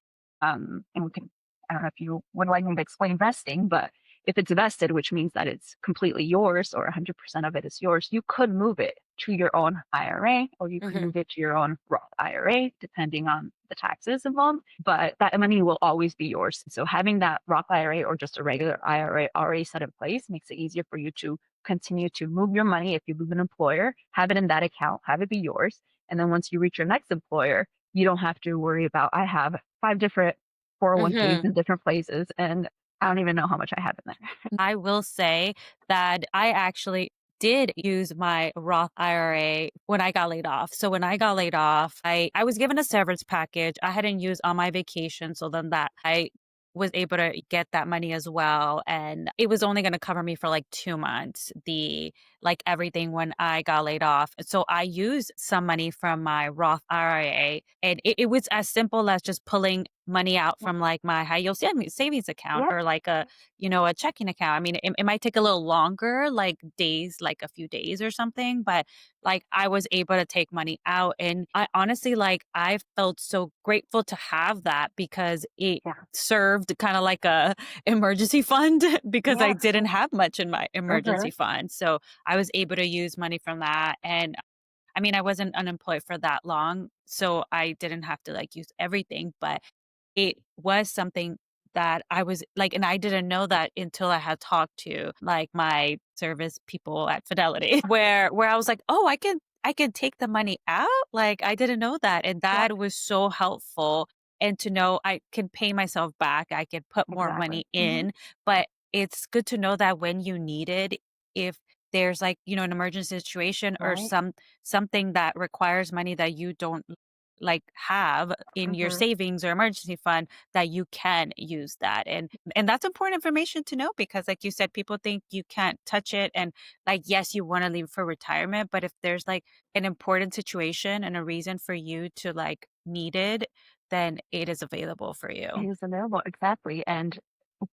and we can I don't know if you would like me to explain investing, but if it's vested, which means that it's completely yours or 100% of it is yours, you could move it to your own IRA or you could Mhm. move it to your own Roth IRA, depending on the taxes involved. But that money will always be yours. So having that Roth IRA or just a regular IRA already set in place makes it easier for you to continue to move your money. If you move an employer, have it in that account, have it be yours. And then once you reach your next employer, you don't have to worry about, I have five different 401ks Mhm. in different places, and I don't even know how much I have in there. I will say that I actually did use my Roth IRA when I got laid off. So when I got laid off, I was given a severance package. I hadn't used on my vacation, so then that I was able to get that money as well, and it was only going to cover me for like 2 months, the like everything when I got laid off. So I used some money from my Roth IRA, and it was as simple as just pulling money out Yep, from like my high yield savings account yep, or like a checking account. I mean, it might take a little longer, like days, like a few days or something, but like I was able to take money out. And I honestly, like, I felt so grateful to have that because it yeah, served kind of like a emergency fund because I yeah, didn't have much in my mhm, emergency fund. So I was able to use money from that. And I mean, I wasn't unemployed for that long, so I didn't have to like use everything, but it was something that I was like, and I didn't know that until I had talked to like my service people at Fidelity, where I was like, "Oh, I can take the money out?" Like I didn't know that, and yep, that was so helpful. And to know I can pay myself back, I can put more exactly, money in, but it's good to know that when you need it, if there's like, an emergency situation or right, something that requires money that you don't like have in your mhm. savings or emergency fund, that you can use that. And that's important information to know because like you said, people think you can't touch it, and like yes, you want to leave for retirement, but if there's like an important situation and a reason for you to like need it, then it is available for It you. is available, exactly, and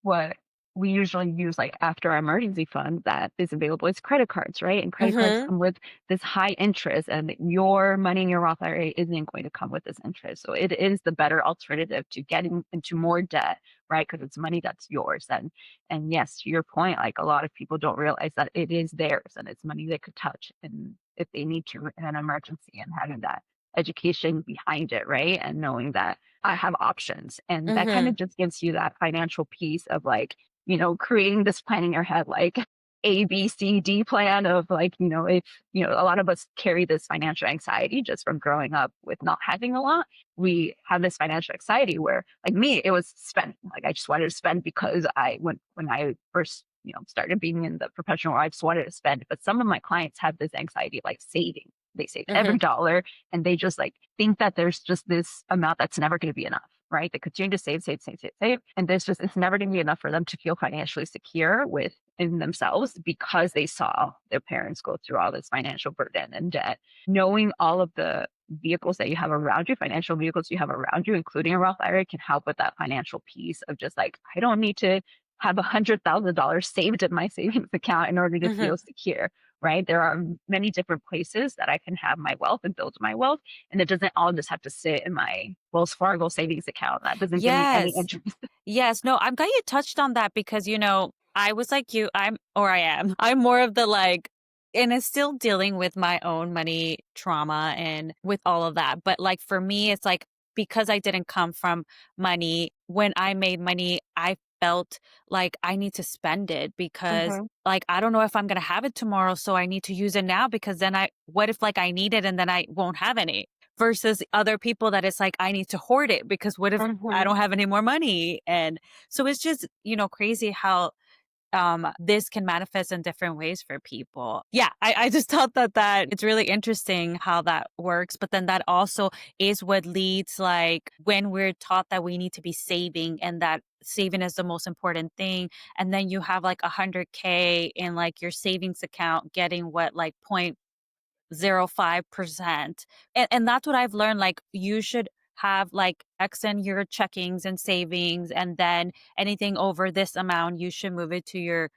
what we usually use, like, after our emergency fund that is available is credit cards, right? And credit cards Mhm. come with this high interest, and your money in your Roth IRA isn't going to come with this interest, so it is the better alternative to getting into more debt right? Because it's money that's yours. And yes, to your point, like a lot of people don't realize that it is theirs and it's money they could touch and if they need to in an emergency and having that education behind it, right? And knowing that I have options. And that kind Mhm. of just gives you that financial piece of like, creating this plan in your head, like A, B, C, D plan of like, if, a lot of us carry this financial anxiety just from growing up with not having a lot. We have this financial anxiety where, like me, it was spending. Like I just wanted to spend because when I first, started being in the professional world, I just wanted to spend. But some of my clients have this anxiety of like saving. They save every Mhm. dollar and they just like think that there's just this amount that's never going to be enough, right? They continue to save, save, save, save, save. And it's never going to be enough for them to feel financially secure within themselves because they saw their parents go through all this financial burden and debt. Knowing all of the vehicles that you have around you, financial vehicles you have around you, including a Roth IRA, can help with that financial piece of just like, I don't need to have $100,000 saved in my savings account in order to Mhm. feel secure, right? There are many different places that I can have my wealth and build my wealth. And it doesn't all just have to sit in my Wells Fargo savings account. That doesn't give me any Yes. interest. Yes, no, I'm glad you touched on that because, I was like you, I am. I'm more of the like, and it's still dealing with my own money trauma and with all of that. But like for me, it's like because I didn't come from money, when I made money, I felt like I need to spend it because Mhm, like I don't know if I'm gonna have it tomorrow. So I need to use it now because then what if like I need it and then I won't have any? Versus other people that it's like I need to hoard it because what if I mhm. don't have any more money? And so it's just, crazy how this can manifest in different ways for people. Yeah, I just thought that it's really interesting how that works. But then that also is what leads like when we're taught that we need to be saving and that saving is the most important thing. And then you have like 100K in like your savings account getting what like 0.05%. And that's what I've learned, like, you should have, like, X in your checkings and savings, and then anything over this amount, you should move it to your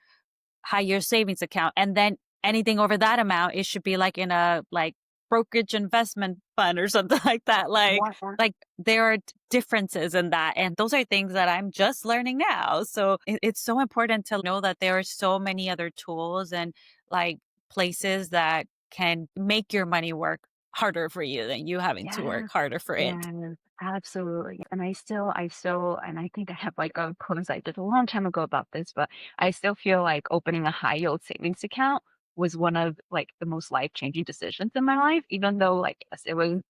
high yield savings account, and then anything over that amount, it should be, like, in a, like, brokerage investment fund or something like that, Yeah. like, there are differences in that, and those are things that I'm just learning now, so it's so important to know that there are so many other tools and, like, places that can make your money work harder for you than you having to work Yes, harder for it. yes, absolutely. And and I think I have like a post I did a long time ago about this, but I still feel like opening a high yield savings account was one of like the most life-changing decisions in my life, even though like yes, it was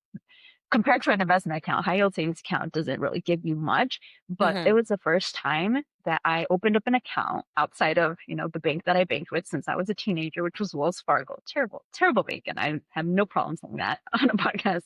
compared to an investment account, high yield savings account doesn't really give you much, but it Mhm. was the first time that I opened up an account outside of, the bank that I banked with since I was a teenager, which was Wells Fargo. Terrible, terrible bank. And I have no problem saying that on a podcast.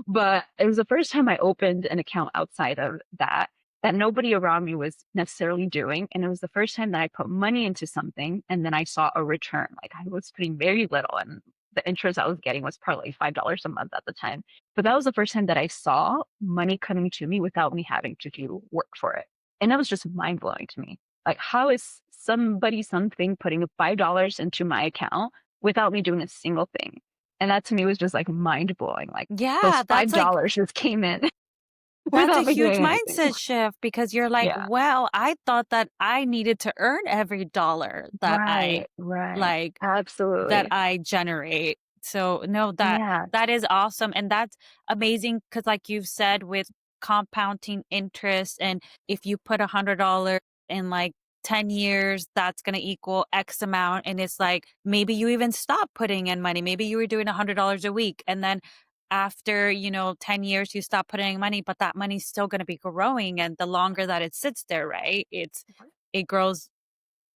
But it was the first time I opened an account outside of that nobody around me was necessarily doing. And it was the first time that I put money into something and then I saw a return. Like I was putting very little and the interest I was getting was probably $5 a month at the time. But that was the first time that I saw money coming to me without me having to do work for it. And that was just mind blowing to me. Like, how is something putting $5 into my account without me doing a single thing? And that to me was just like mind blowing. Like, those Yeah, $5 just came in that's a without me huge doing anything. mindset shift because you're like, Yeah. "Well, I thought that I needed to earn every dollar that Right. Right. like, that Absolutely. I generate." So, no, Yeah. that is awesome, and that's amazing because, like you've said, with compounding interest, and if you put $100 in, like, 10 years, that's gonna equal X amount, and it's like, maybe you even stop putting in money, maybe you were doing $100 a week, and then after, 10 years, you stop putting in money, but that money's still gonna be growing, and the longer that it sits there, right, it grows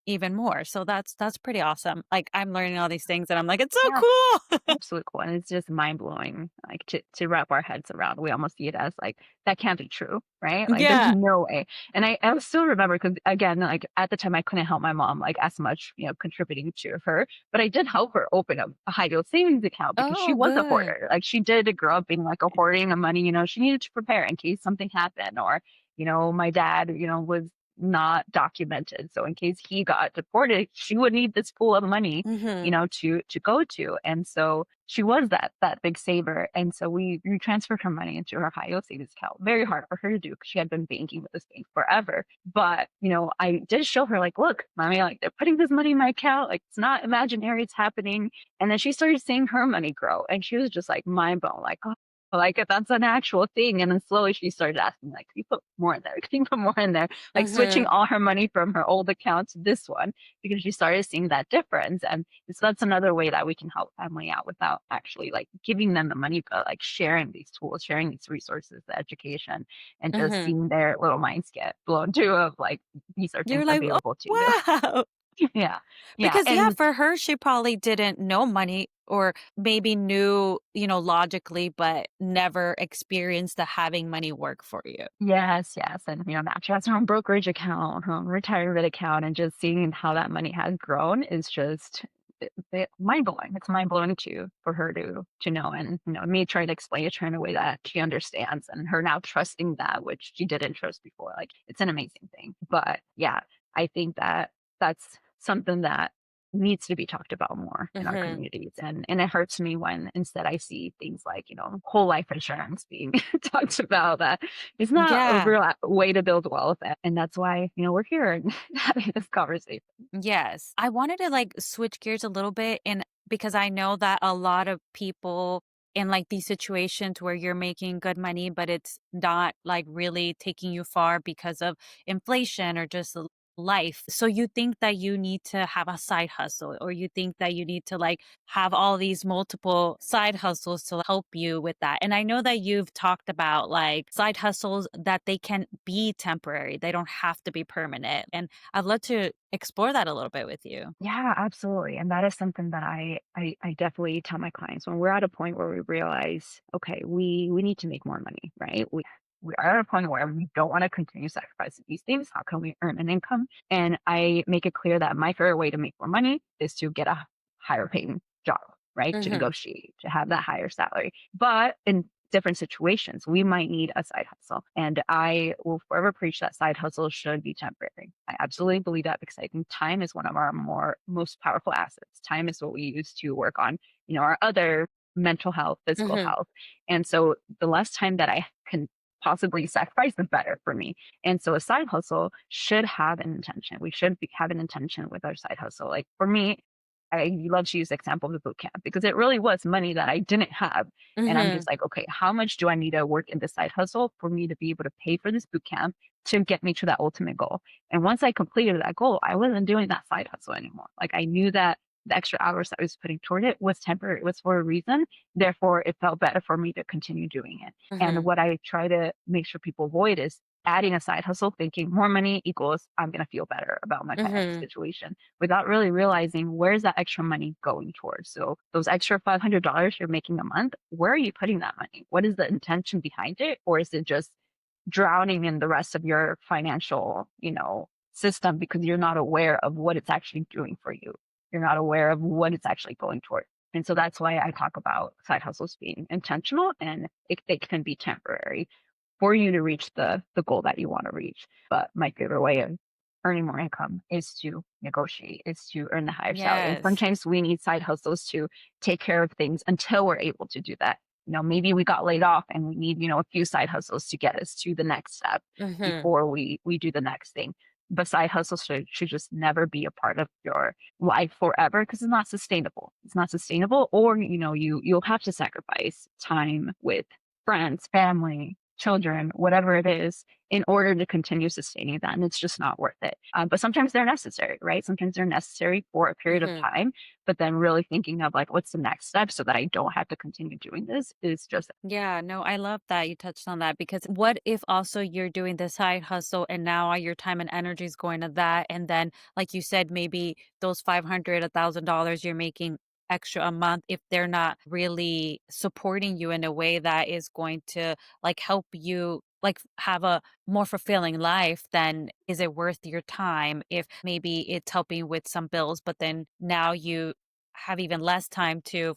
even more, so that's pretty awesome. Like, I'm learning all these things, and I'm like, "It's so Yeah. cool." Absolutely cool, and it's just mind blowing, like to wrap our heads around. We almost see it as like that can't be true, right? Like there's Yeah. no way. And I still remember because again, like at the time I couldn't help my mom like as much, contributing to her, but I did help her open up a high yield savings account because she Oh, was a good. hoarder. Like she did grow up being like a hoarding of money. She needed to prepare in case something happened, or my dad, was not documented. So in case he got deported, she would need this pool of money, Mhm. to go to. And so she was that big saver. And so we transferred her money into her high yield savings account. Very hard for her to do because she had been banking with this bank forever. But, I did show her like, look, mommy, like they're putting this money in my account. Like it's not imaginary, it's happening. And then she started seeing her money grow. And she was just like mind blown, like, oh, like if that's an actual thing. And then slowly she started asking, like, can you put more in there? Can you put more in there? Like switching Mhm. all her money from her old account to this one because she started seeing that difference. And so that's another way that we can help family out without actually like giving them the money, but like sharing these tools, sharing these resources, the education, and just Mhm. seeing their little minds get blown too of like these are things You're like, "Oh, available to you. wow." Yeah. Yeah. Because, yeah, And for her, she probably didn't know money or maybe knew, logically, but never experienced the having money work for you. yes, yes. And now she has her own brokerage account, her own retirement account, and just seeing how that money has grown is just mind blowing. It's mind blowing too for her to know, and me trying to explain it to her in a way that she understands, and her now trusting that which she didn't trust before. Like it's an amazing thing. But yeah, I think that that's something that needs to be talked about more in our Mhm. communities, and it hurts me when instead I see things like whole life insurance being talked about that is not a Yeah. real way to build wealth, and that's why we're here and having this conversation. Yes. I wanted to like switch gears a little bit and because I know that a lot of people in like these situations where you're making good money, but it's not like really taking you far because of inflation or just life. So you think that you need to have a side hustle or you think that you need to like have all these multiple side hustles to help you with that. And I know that you've talked about like side hustles that they can be temporary. They don't have to be permanent. And I'd love to explore that a little bit with you. Yeah, absolutely. And that is something that I definitely tell my clients when we're at a point where we realize, okay, we need to make more money, right? We are at a point where we don't want to continue sacrificing these things. How can we earn an income? And I make it clear that my favorite way to make more money is to get a higher paying job, right? To Mhm. negotiate, to have that higher salary. But in different situations, we might need a side hustle. And I will forever preach that side hustle should be temporary. I absolutely believe that because I think time is one of our most powerful assets. Time is what we use to work on, our other mental health, physical Mhm. health. And so the less time that I can possibly sacrifice, the better for me. And so a side hustle should have an intention. We should have an intention with our side hustle. Like for me, I love to use the example of the boot camp because it really was money that I didn't have. And I'm Mhm. just like, okay, how much do I need to work in this side hustle for me to be able to pay for this boot camp to get me to that ultimate goal? And once I completed that goal, I wasn't doing that side hustle anymore. Like I knew that the extra hours I was putting toward it was temporary, it was for a reason. Therefore, it felt better for me to continue doing it. And Mhm. what I try to make sure people avoid is adding a side hustle, thinking more money equals I'm going to feel better about my financial Mhm. situation without really realizing where's that extra money going towards. So those extra $500 you're making a month, where are you putting that money? What is the intention behind it? Or is it just drowning in the rest of your financial, system because you're not aware of what it's actually doing for you. You're not aware of what it's actually going toward. And so that's why I talk about side hustles being intentional and they can be temporary for you to reach the goal that you want to reach. But my favorite way of earning more income is to negotiate, is to earn the higher salary. And Yes. sometimes we need side hustles to take care of things until we're able to do that. Maybe we got laid off and we need, a few side hustles to get us to the next step Mhm. before we do the next thing. But side hustles should just never be a part of your life forever because it's not sustainable. It's not sustainable, or you'll have to sacrifice time with friends, family, children, whatever it is, in order to continue sustaining that. And it's just not worth it. But sometimes they're necessary, right? Sometimes they're necessary for a period of Mhm. time. But then really thinking of like, what's the next step so that I don't have to continue doing this is just, Yeah, no, I love that you touched on that because what if also you're doing the side hustle and now all your time and energy is going to that and then like you said maybe those 500 $1,000 you're making extra a month if they're not really supporting you in a way that is going to like help you like have a more fulfilling life, then is it worth your time if maybe it's helping with some bills but then now you have even less time to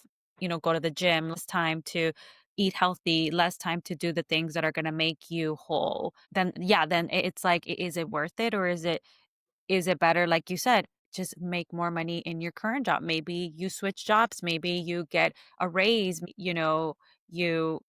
go to the gym, less time to eat healthy, less time to do the things that are going to make you whole, then yeah, then it's like, is it worth it, or is it better, like you said, just make more money in your current job? Maybe you switch jobs, maybe you get a raise, you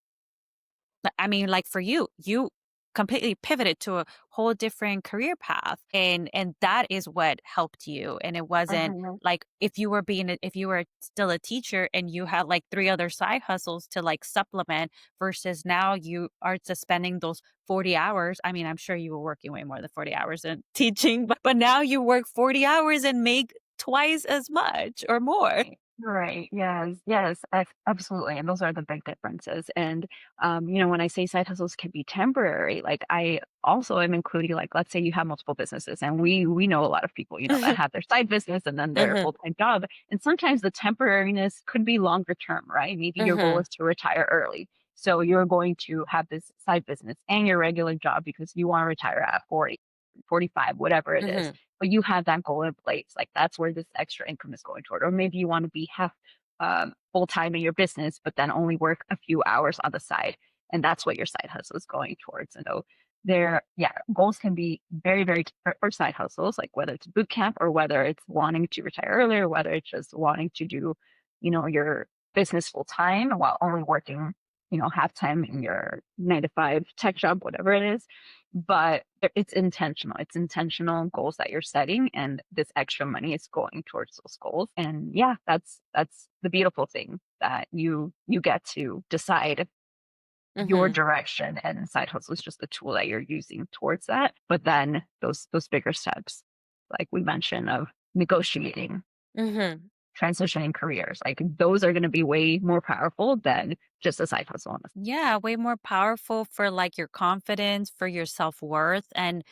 I mean, like for you, you completely pivoted to a whole different career path, and that is what helped you. And it wasn't Mhm. like if you were still a teacher and you had like three other side hustles to like supplement, versus now you are just spending those 40 hours. I mean, I'm sure you were working way more than 40 hours in teaching, but now you work 40 hours and make twice as much or more. Right. Yes. Yes. Absolutely. And those are the big differences. And, when I say side hustles can be temporary, like I also am including, like, let's say you have multiple businesses, and we know a lot of people, that Mhm, have their side business and then their mhm, full time job. And sometimes the temporariness could be longer term, right? Maybe your goal mhm, is to retire early. So you're going to have this side business and your regular job because you want to retire at 40, 45, whatever it is, mhm, but you have that goal in place. Like that's where this extra income is going toward. Or maybe you want to be half full time in your business, but then only work a few hours on the side. And that's what your side hustle is going towards. And so yeah, goals can be very, very different for side hustles, like whether it's boot camp or whether it's wanting to retire earlier, whether it's just wanting to do, your business full time while only working, half time in your 9 to 5 tech job, whatever it is. But it's intentional. It's intentional goals that you're setting, and this extra money is going towards those goals. And yeah, that's the beautiful thing, that you get to decide your mhm, direction, and side hustle is just the tool that you're using towards that. But then those bigger steps, like we mentioned, of negotiating, mhm. transitioning careers, like those are going to be way more powerful than just a side hustle. Yeah, way more powerful for like your confidence, for your self-worth, and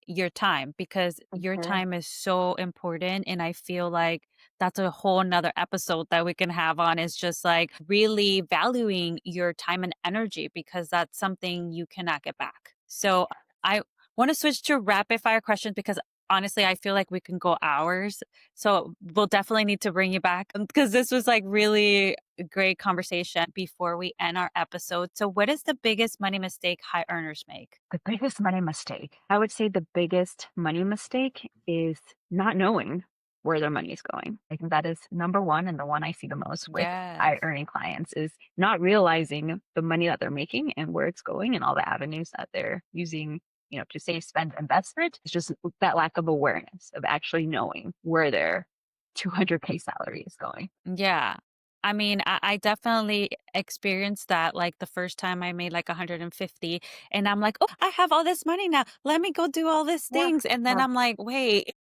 your time, because your Mhm. time is so important. And I feel like that's a whole nother episode that we can have on, is just like really valuing your time and energy, because that's something you cannot get back. So I want to switch to rapid fire questions, because honestly I feel like we can go hours. So we'll definitely need to bring you back, because this was like really a great conversation before we end our episode. So what is the biggest money mistake high earners make? The biggest money mistake. I would say the biggest money mistake is not knowing where their money is going. I think that is number one, and the one I see the most with high Yes. earning clients is not realizing the money that they're making and where it's going and all the avenues that they're using, to save, spend, investment. It's just that lack of awareness of actually knowing where their 200K salary is going. Yeah. I mean, I definitely experienced that like the first time I made like 150, and I'm like, oh, I have all this money now. Let me go do all these Yeah. things. And then Yeah. I'm like, wait,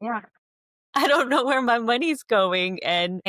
Yeah. I don't know where my money's going. And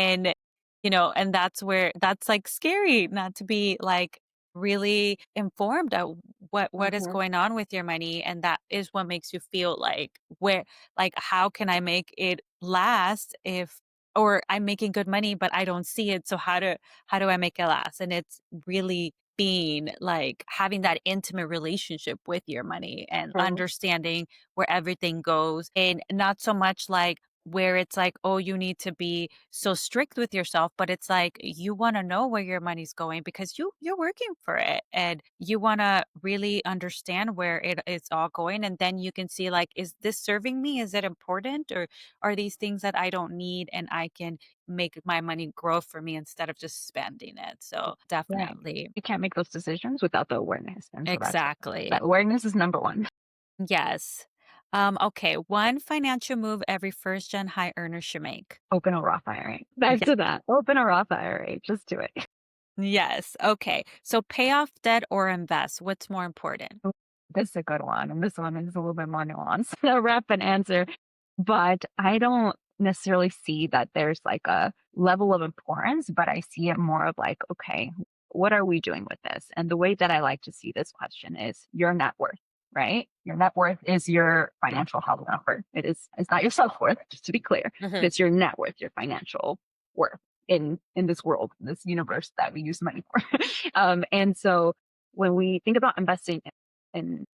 that's where that's like scary not to be like really informed of what is Hmm. going on with your money. And that is what makes you feel like, where like, how can I make it last if, or I'm making good money but I don't see it. So how do I make it last? And it's really being like having that intimate relationship with your money and True. understanding where everything goes, and not so much like where it's like, oh, you need to be so strict with yourself, but it's like you want to know where your money's going, because you're working for it, and you want to really understand where it's all going. And then you can see like, is this serving me? Is it important? Or are these things that I don't need and I can make my money grow for me instead of just spending it? So Right. definitely. You can't make those decisions without the awareness. And so that's Exactly. that awareness is number one. Yes. Okay. One financial move every first gen high earner should make. Open a Roth IRA. Back to that. Open a Roth IRA. Just do it. Yes. Okay. So pay off debt or invest. What's more important? Ooh, this is a good one. And this one is a little bit more nuanced. A rapid answer. But I don't necessarily see that there's like a level of importance, but I see it more of like, okay, what are we doing with this? And the way that I like to see this question is your net worth, right? Your net worth is your financial health number. It's not your self worth, just to be clear, but Mhm. it's your net worth, your financial worth in this world, in this universe that we use money for. And so when we think about investing in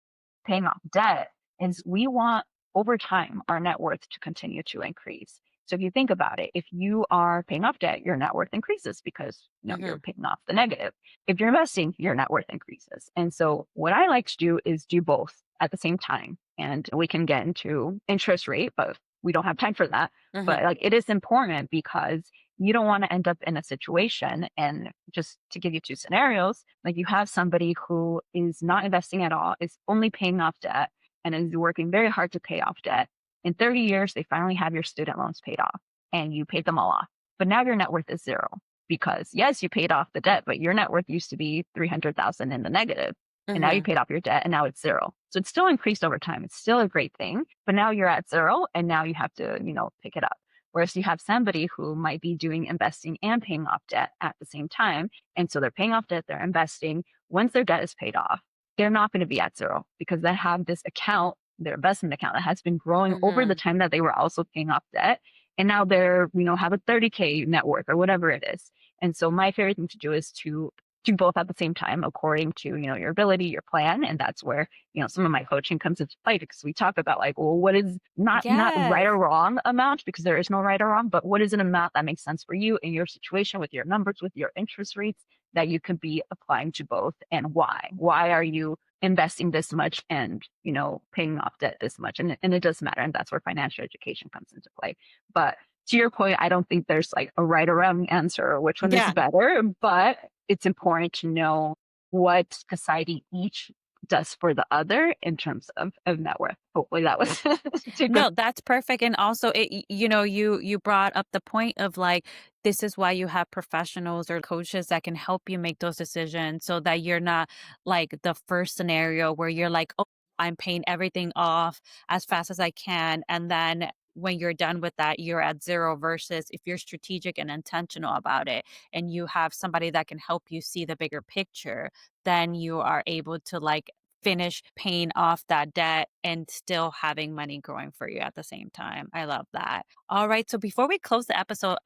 paying off debt, is we want over time our net worth to continue to increase. So if you think about it, if you are paying off debt, your net worth increases because you're Mhm. paying off the negative. If you're investing, your net worth increases. And so what I like to do is do both at the same time. And we can get into interest rate, but we don't have time for that. Mhm. But like it is important because you don't want to end up in a situation. And just to give you two scenarios, like you have somebody who is not investing at all, is only paying off debt and is working very hard to pay off debt. In 30 years, they finally have your student loans paid off and you paid them all off. But now your net worth is zero because yes, you paid off the debt, but your net worth used to be 300,000 in the negative. And now you Mhm. paid off your debt and now it's zero. So it's still increased over time. It's still a great thing, but now you're at zero and now you have to, pick it up. Whereas you have somebody who might be doing investing and paying off debt at the same time. And so they're paying off debt, they're investing. Once their debt is paid off, they're not going to be at zero because they have this account, their investment account that has been growing over the Mhm. time that they were also paying off debt. And now they're, have a 30K net worth or whatever it is. And so my favorite thing to do is to do both at the same time according to, your ability, your plan. And that's where, some of my coaching comes into play because we talk about like, well, what is not right or Yes. wrong amount because there is no right or wrong, but what is an amount that makes sense for you in your situation with your numbers, with your interest rates that you could be applying to both and why? Why are you investing this much and, paying off debt this much? And it does matter. And that's where financial education comes into play. But to your point, I don't think there's like a right or wrong answer or which one is Yeah. better, but it's important to know what society each does for the other in terms of net worth. Hopefully that was too quick. No, that's perfect. And also you brought up the point of like this is why you have professionals or coaches that can help you make those decisions so that you're not like the first scenario where you're like, "Oh, I'm paying everything off as fast as I can." And then when you're done with that, you're at zero versus if you're strategic and intentional about it and you have somebody that can help you see the bigger picture, then you are able to like finish paying off that debt and still having money growing for you at the same time. I love that. All right. So before we close the episode,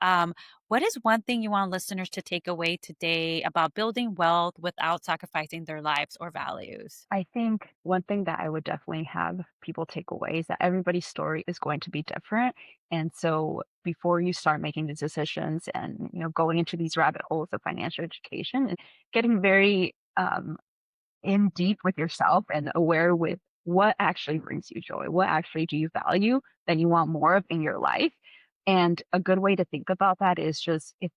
what is one thing you want listeners to take away today about building wealth without sacrificing their lives or values? I think one thing that I would definitely have people take away is that everybody's story is going to be different. And so before you start making these decisions and, going into these rabbit holes of financial education and getting very in deep with yourself and aware with what actually brings you joy, what actually do you value that you want more of in your life. And a good way to think about that is just if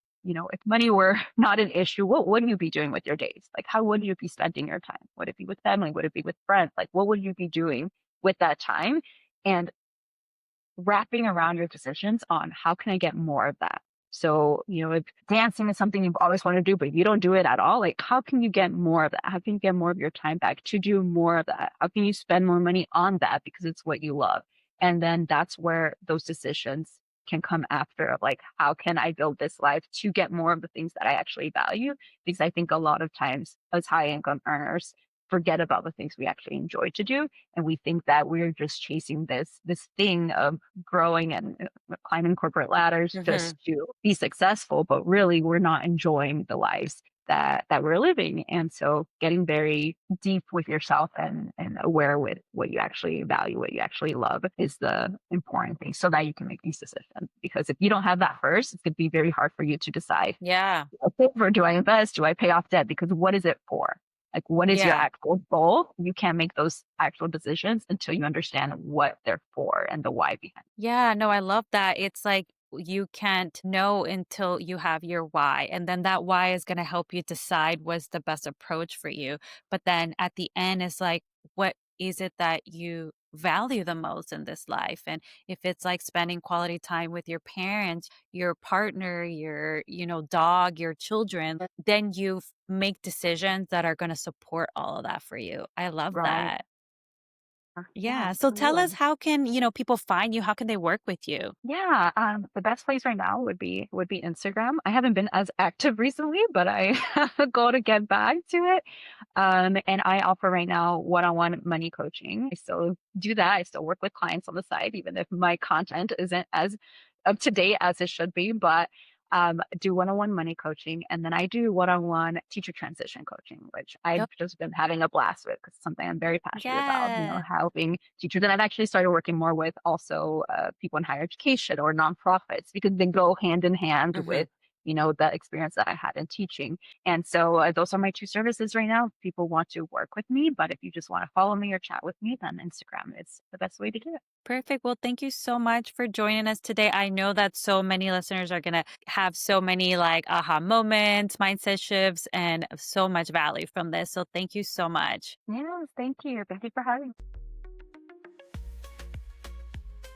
money were not an issue, what would you be doing with your days? Like how would you be spending your time? Would it be with family? Would it be with friends? Like what would you be doing with that time? And wrapping around your decisions on how can I get more of that? So, if dancing is something you've always wanted to do, but you don't do it at all, like how can you get more of that? How can you get more of your time back to do more of that? How can you spend more money on that because it's what you love? And then that's where those decisions can come after of like, how can I build this life to get more of the things that I actually value? Because I think a lot of times as high income earners forget about the things we actually enjoy to do and we think that we're just chasing this thing of growing and climbing corporate ladders Mhm. just to be successful, but really we're not enjoying the lives that we're living. And so getting very deep with yourself and aware with what you actually value, what you actually love is the important thing so that you can make these decisions. Because if you don't have that first, it's going to be very hard for you to decide, Yeah. or do I invest? Do I pay off debt? Because what is it for? Like, what is your Yeah. actual goal? You can't make those actual decisions until you understand what they're for and the why behind Yeah, no, I love that. It's like you can't know until you have your why. And then that why is going to help you decide what's the best approach for you. But then at the end, it's like, what is it that you value the most in this life? And if it's like spending quality time with your parents, your partner, your dog, your children, it. then make decisions that are going to support all of that for you. I love Right. that. Yeah, Yeah. So tell us absolutely. how can, people find you? How can they work with you? Yeah, the best place right now would be Instagram. I haven't been as active recently, but I have a goal to get back to it. And I offer right now one-on-one money coaching. I still do that. I still work with clients on the side, even if my content isn't as up to date as it should be. But do one-on-one money coaching, and then I do one-on-one teacher transition coaching, which I've Yep. just been having a blast with because it's something I'm very passionate about, Yeah. helping teachers. And I've actually started working more with also people in higher education or nonprofits because they go hand in hand Mhm. with, the experience that I had in teaching. And so those are my two services right now. If people want to work with me, but if you just want to follow me or chat with me, then Instagram is the best way to do it. Perfect. Well, thank you so much for joining us today. I know that so many listeners are going to have so many like aha moments, mindset shifts, and so much value from this. So thank you so much. Yes, thank you. Thank you for having me.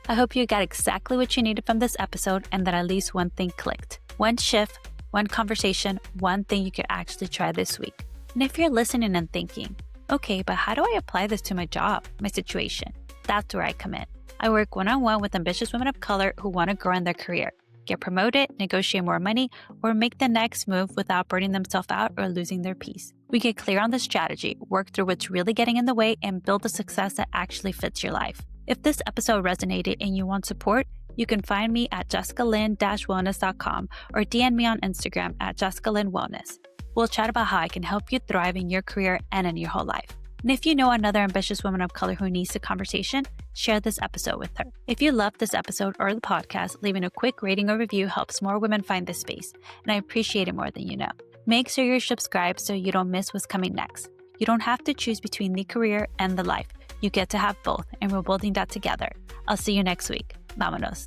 I hope you got exactly what you needed from this episode and that at least one thing clicked. One shift, one conversation, one thing you could actually try this week. And if you're listening and thinking, okay, but how do I apply this to my job, my situation? That's where I come in. I work one-on-one with ambitious women of color who want to grow in their career, get promoted, negotiate more money, or make the next move without burning themselves out or losing their peace. We get clear on the strategy, work through what's really getting in the way, and build a success that actually fits your life. If this episode resonated and you want support, you can find me at jessicalynn-wellness.com or DM me on Instagram at jessicalynn-wellness. We'll chat about how I can help you thrive in your career and in your whole life. And if you know another ambitious woman of color who needs the conversation, share this episode with her. If you loved this episode or the podcast, leaving a quick rating or review helps more women find this space, and I appreciate it more than you know. Make sure you're subscribed so you don't miss what's coming next. You don't have to choose between the career and the life. You get to have both, and we're building that together. I'll see you next week. Vámonos.